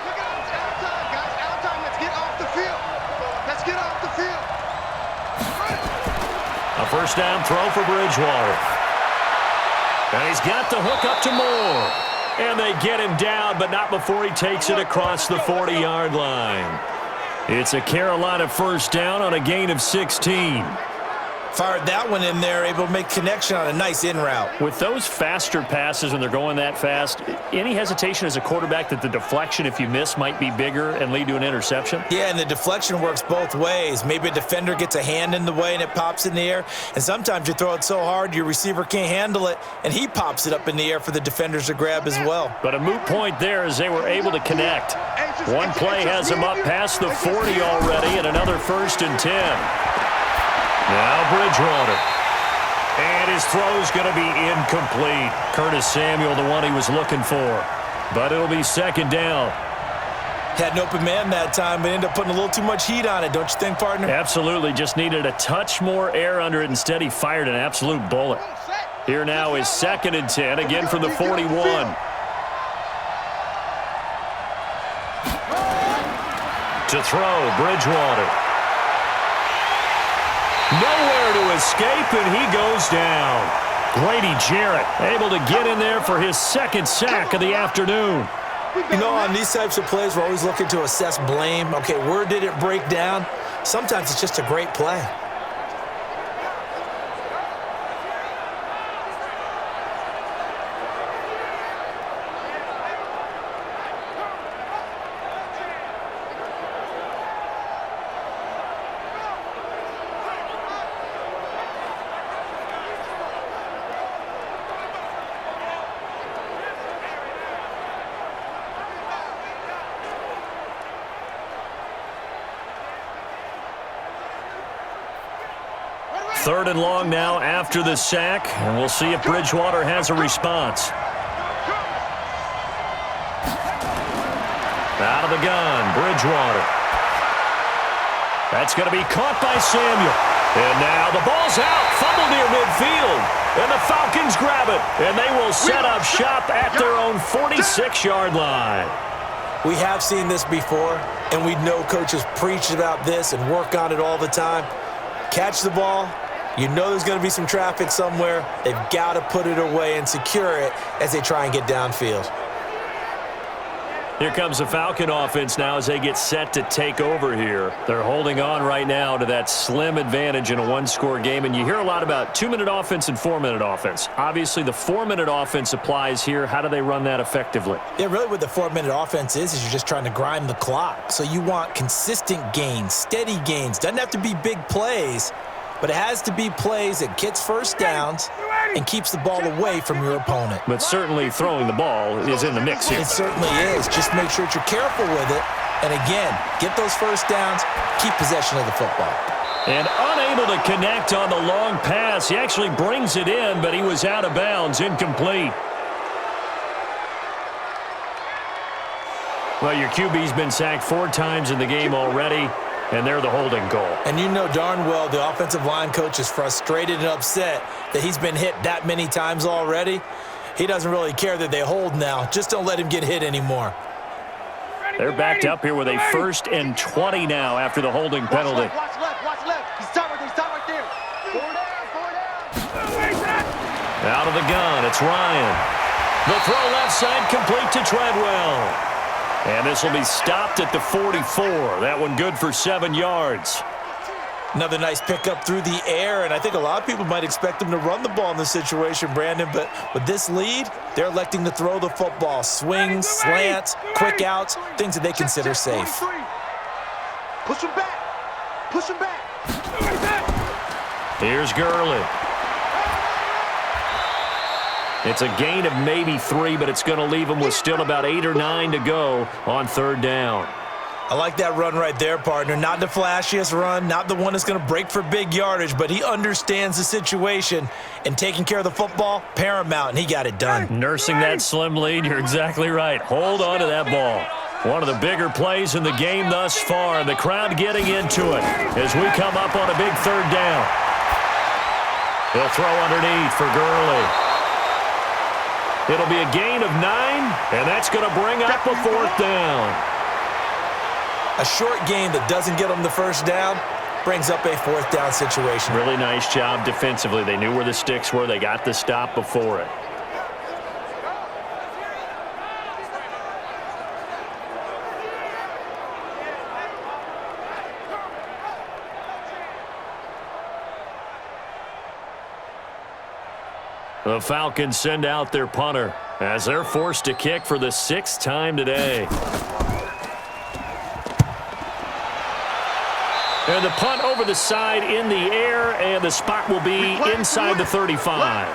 Look at it. It's out time, guys. Out time. Let's get off the field. Let's get off the field. A first down throw for Bridgewater. And he's got the hook up to Moore. And they get him down, but not before he takes it across the 40-yard line. It's a Carolina first down on a gain of 16. Fired that one in there, able to make connection on a nice in route. With those faster passes when they're going that fast, any hesitation as a quarterback that the deflection, if you miss, might be bigger and lead to an interception? Yeah, and the deflection works both ways. Maybe a defender gets a hand in the way and it pops in the air. And sometimes you throw it so hard your receiver can't handle it, and he pops it up in the air for the defenders to grab as well. But a moot point there as they were able to connect. One play has them up past the 40 already, and another 1st and 10. Now Bridgewater. And his throw's going to be incomplete. Curtis Samuel, the one he was looking for. But it'll be second down. Had an open man that time, but ended up putting a little too much heat on it, don't you think, partner? Absolutely. Just needed a touch more air under it. Instead, he fired an absolute bullet. Here now is 2nd and 10, again from the 41. To throw, Bridgewater. Nowhere to escape, and he goes down. Grady Jarrett able to get in there for his 2nd sack of the afternoon. You know, on these types of plays, we're always looking to assess blame. Okay, where did it break down? Sometimes it's just a great play. Third and long now after the sack, and we'll see if Bridgewater has a response. Out of the gun, Bridgewater. That's going to be caught by Samuel. And now the ball's out, fumble near midfield. And the Falcons grab it, and they will set up shop at their own 46-yard line. We have seen this before, and we know coaches preach about this and work on it all the time. Catch the ball. You know there's going to be some traffic somewhere. They've got to put it away and secure it as they try and get downfield. Here comes the Falcon offense now as they get set to take over here. They're holding on right now to that slim advantage in a one-score game, and you hear a lot about 2-minute offense and 4-minute offense. Obviously, the 4-minute offense applies here. How do they run that effectively? Yeah, really what the 4-minute offense is you're just trying to grind the clock. So you want consistent gains, steady gains. Doesn't have to be big plays, but it has to be plays that gets first downs and keeps the ball away from your opponent. But certainly throwing the ball is in the mix here. It certainly is. Just make sure that you're careful with it. And again, get those first downs, keep possession of the football. And unable to connect on the long pass. He actually brings it in, but he was out of bounds, incomplete. Well, your QB's been sacked 4 times in the game already, and they're the holding goal. And you know darn well the offensive line coach is frustrated and upset that he's been hit that many times already. He doesn't really care that they hold now. Just don't let him get hit anymore. They're backed up here with a 1st and 20 now after the holding penalty. Watch left. He's tight right there. 4 down. Out of the gun, it's Ryan. The throw left side complete to Treadwell. And this will be stopped at the 44. That one good for 7 yards. Another nice pickup through the air, and I think a lot of people might expect him to run the ball in this situation, Brandon, but with this lead, they're electing to throw the football. Swings, slants, quick outs, things that they consider safe. Push him back. Here's Gurley. It's a gain of maybe 3, but it's going to leave him with still about 8 or 9 to go on 3rd down. I like that run right there, partner. Not the flashiest run, not the one that's going to break for big yardage, but he understands the situation, and taking care of the football, paramount, and he got it done. Nursing that slim lead, you're exactly right. Hold on to that ball. One of the bigger plays in the game thus far, and the crowd getting into it as we come up on a big 3rd down. He'll throw underneath for Gurley. It'll be a gain of 9, and that's going to bring up a 4th down. A short gain that doesn't get them the first down brings up a 4th down situation. Really nice job defensively. They knew where the sticks were. They got the stop before it. The Falcons send out their punter as they're forced to kick for the 6th time today. And the punt over the side in the air, and the spot will be inside the 35.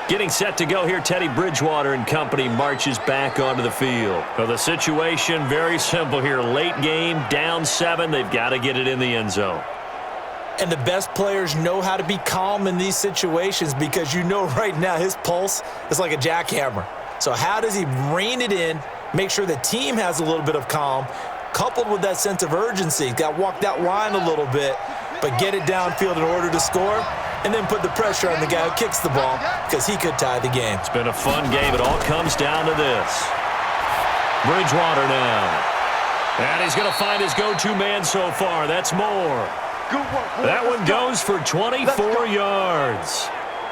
Getting set to go here, Teddy Bridgewater and company marches back onto the field. Well, the situation very simple here. Late game, down 7. They've got to get it in the end zone. And the best players know how to be calm in these situations because you know right now his pulse is like a jackhammer. So how does he rein it in, make sure the team has a little bit of calm, coupled with that sense of urgency? He's got to walk that line a little bit, but get it downfield in order to score, and then put the pressure on the guy who kicks the ball because he could tie the game. It's been a fun game. It all comes down to this. Bridgewater now. And he's going to find his go-to man so far. That's Moore. That one goes for 24 yards.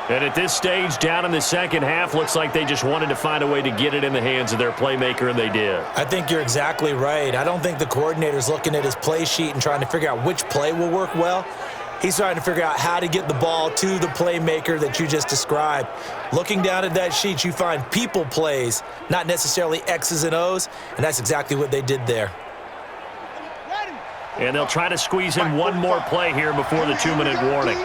And at this stage, down in the second half, looks like they just wanted to find a way to get it in the hands of their playmaker, and they did. I think you're exactly right. I don't think the coordinator's looking at his play sheet and trying to figure out which play will work well. He's trying to figure out how to get the ball to the playmaker that you just described. Looking down at that sheet, you find people plays, not necessarily X's and O's, and that's exactly what they did there. And they'll try to squeeze in one more play here before the 2-minute warning.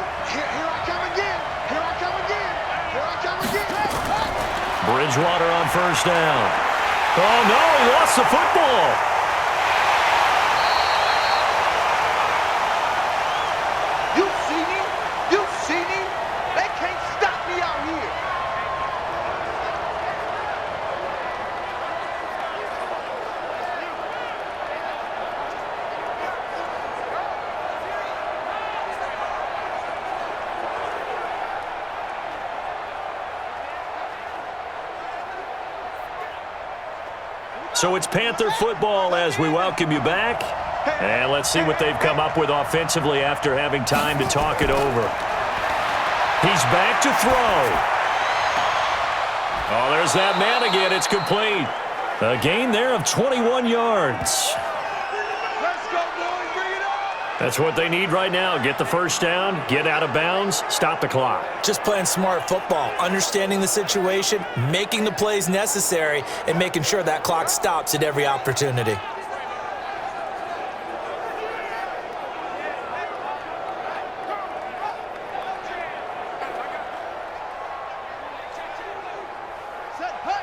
Bridgewater on first down. Oh, no, he lost the football. You see me? They can't stop me out here. So it's Panther football as we welcome you back. And let's see what they've come up with offensively after having time to talk it over. He's back to throw. Oh, there's that man again. It's complete. A gain there of 21 yards. Let's go, boys. Bring it on. That's what they need right now. Get the first down, get out of bounds, stop the clock. Just playing smart football, understanding the situation, making the plays necessary, and making sure that clock stops at every opportunity.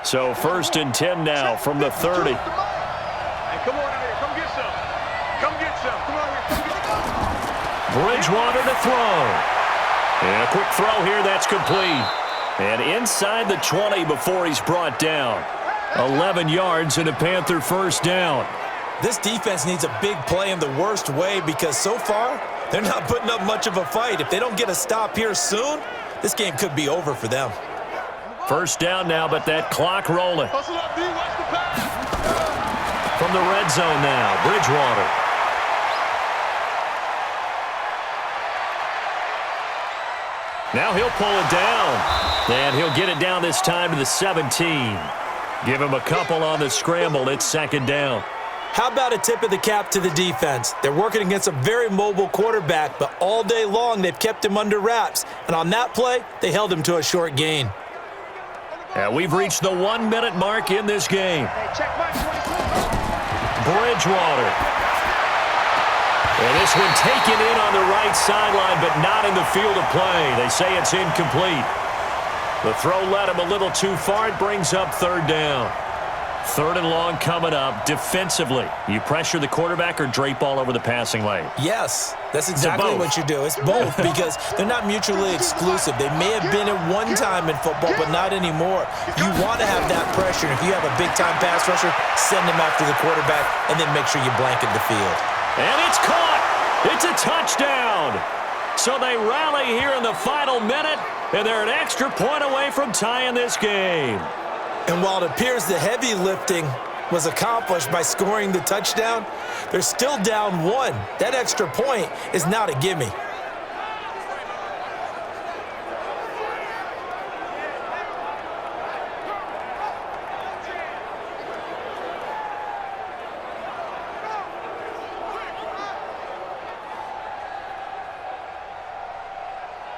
So 1st and 10 now from the 30. Hey, come on out here. Come get some. Come get some. Come on here. Come get some. Bridgewater to throw. And a quick throw here, that's complete. And inside the 20 before he's brought down. 11 yards and a Panther first down. This defense needs a big play in the worst way because so far, they're not putting up much of a fight. If they don't get a stop here soon, this game could be over for them. First down now, but that clock rolling. Hustle up, D. Watch the pass. From the red zone now, Bridgewater. Now he'll pull it down. And he'll get it down this time to the 17. Give him a couple on the scramble. It's 2nd down. How about a tip of the cap to the defense? They're working against a very mobile quarterback, but all day long they've kept him under wraps. And on that play, they held him to a short gain. And we've reached the 1-minute mark in this game. Hey, check my 22. Bridgewater. And this one taken in on the right sideline, but not in the field of play. They say it's incomplete. The throw led him a little too far. It brings up 3rd down. 3rd and long coming up. Defensively, you pressure the quarterback or drape all over the passing lane? Yes, that's exactly what you do. It's both because they're not mutually exclusive. They may have been at one time in football, but not anymore. You want to have that pressure. And if you have a big-time pass rusher, send him after the quarterback and then make sure you blanket the field. And it's caught. It's a touchdown. So they rally here in the final minute, and they're an extra point away from tying this game. And while it appears the heavy lifting was accomplished by scoring the touchdown, they're still down 1. That extra point is not a gimme.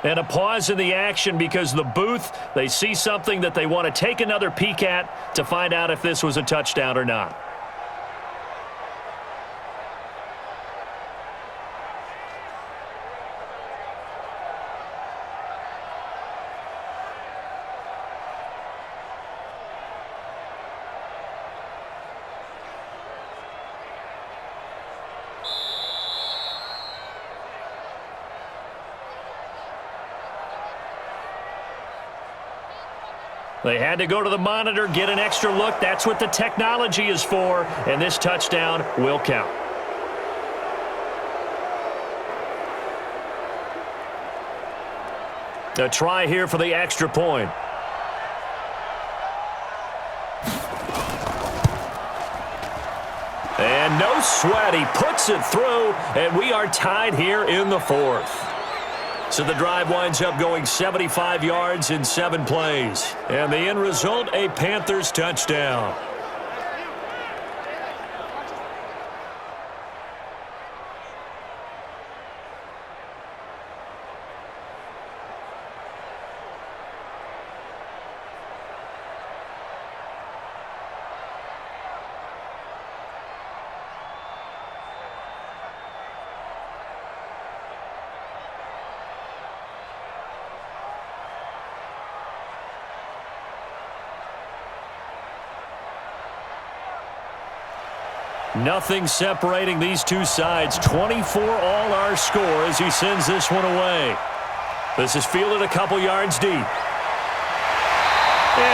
And a pause in the action because the booth, they see something that they want to take another peek at to find out if this was a touchdown or not. They had to go to the monitor, get an extra look. That's what the technology is for, and this touchdown will count. A try here for the extra point. And no sweat. He puts it through, and we are tied here in the 4th. So the drive winds up going 75 yards in 7 plays. And the end result, a Panthers touchdown. Nothing separating these two sides. 24 all our score as he sends this one away. This is fielded a couple yards deep. And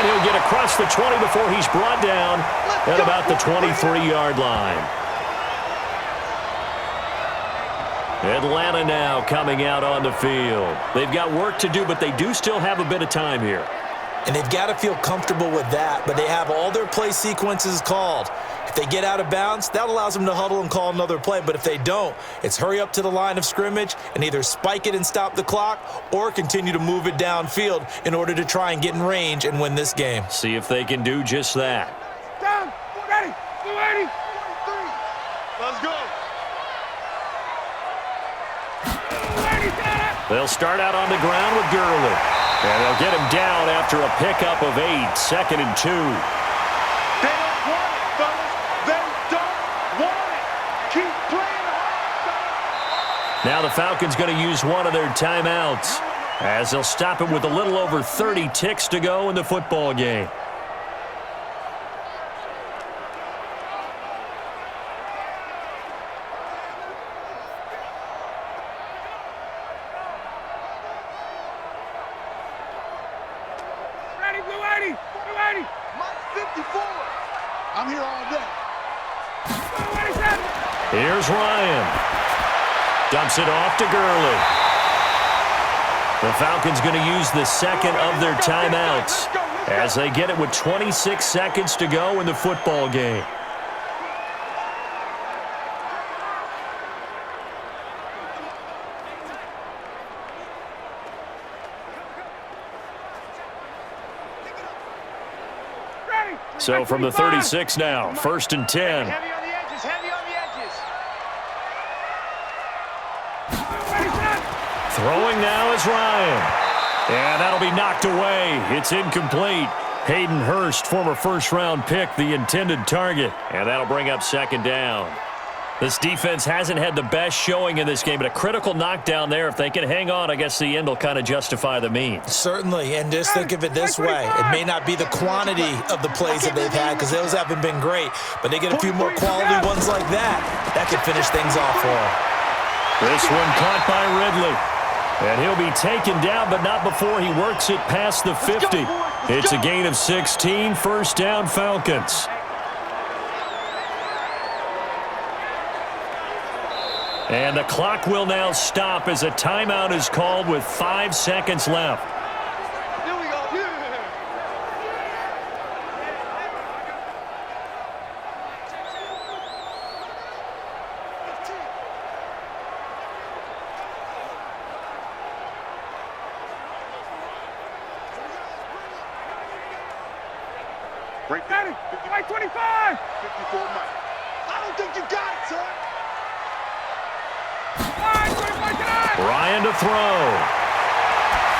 he'll get across the 20 before he's brought down at about the 23-yard line. Atlanta now coming out on the field. They've got work to do, but they do still have a bit of time here. And they've got to feel comfortable with that, but they have all their play sequences called. If they get out of bounds, that allows them to huddle and call another play. But if they don't, it's hurry up to the line of scrimmage and either spike it and stop the clock or continue to move it downfield in order to try and get in range and win this game. See if they can do just that. Down, ready, 280. Let's go. They'll start out on the ground with Gurley. And they'll get him down after a pickup of 8, 2nd and 2. They don't want it, fellas. They don't want it. Keep playing hard. Now the Falcons going to use one of their timeouts as they'll stop it with a little over 30 ticks to go in the football game. I'm here all day. Here's Ryan. Dumps it off to Gurley. The Falcons going to use the second of their timeouts as they get it with 26 seconds to go in the football game. So from the 36 now, 1st and 10. Heavy on the edges, heavy on the edges. Throwing now is Ryan. And that'll be knocked away. It's incomplete. Hayden Hurst, former first-round pick, the intended target. And that'll bring up 2nd down. This defense hasn't had the best showing in this game, but a critical knockdown there. If they can hang on, I guess the end will kind of justify the means. Certainly, and just think of it this way. It may not be the quantity of the plays that they've had because those haven't been great, but they get a few more quality ones like that. That could finish things off for them. This one caught by Ridley. And he'll be taken down, but not before he works it past the 50. It's a gain of 16, 1st down Falcons. And the clock will now stop as a timeout is called with 5 seconds left. Here we go. Break that. 25. 54 Mike. I don't think you got it, son. Ryan to throw.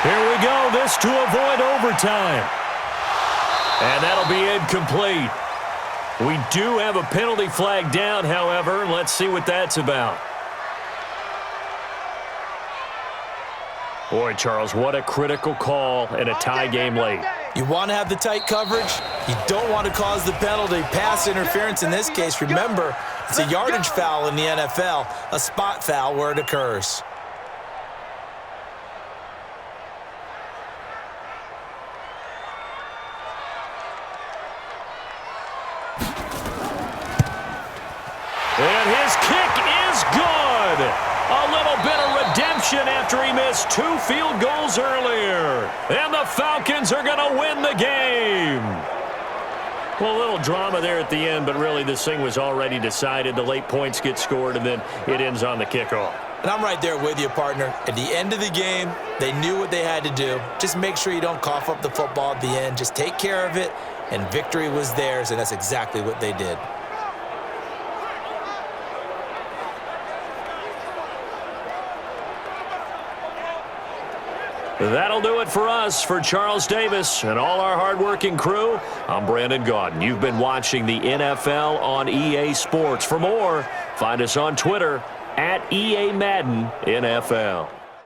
Here we go. This to avoid overtime. And that'll be incomplete. We do have a penalty flag down, however. Let's see what that's about. Boy, Charles, what a critical call and a tie game late. You want to have the tight coverage. You don't want to cause the penalty. Pass interference in this case, remember, it's a yardage foul in the NFL, a spot foul where it occurs. And his kick is good. A little bit of redemption after he missed 2 field goals earlier. And the Falcons are going to win the game. Well, a little drama there at the end, but really this thing was already decided. The late points get scored, and then it ends on the kickoff. And I'm right there with you, partner. At the end of the game, they knew what they had to do. Just make sure you don't cough up the football at the end. Just take care of it, and victory was theirs, and that's exactly what they did. That'll do it for us. For Charles Davis and all our hardworking crew, I'm Brandon Gaudin. You've been watching the NFL on EA Sports. For more, find us on Twitter @EA Madden NFL.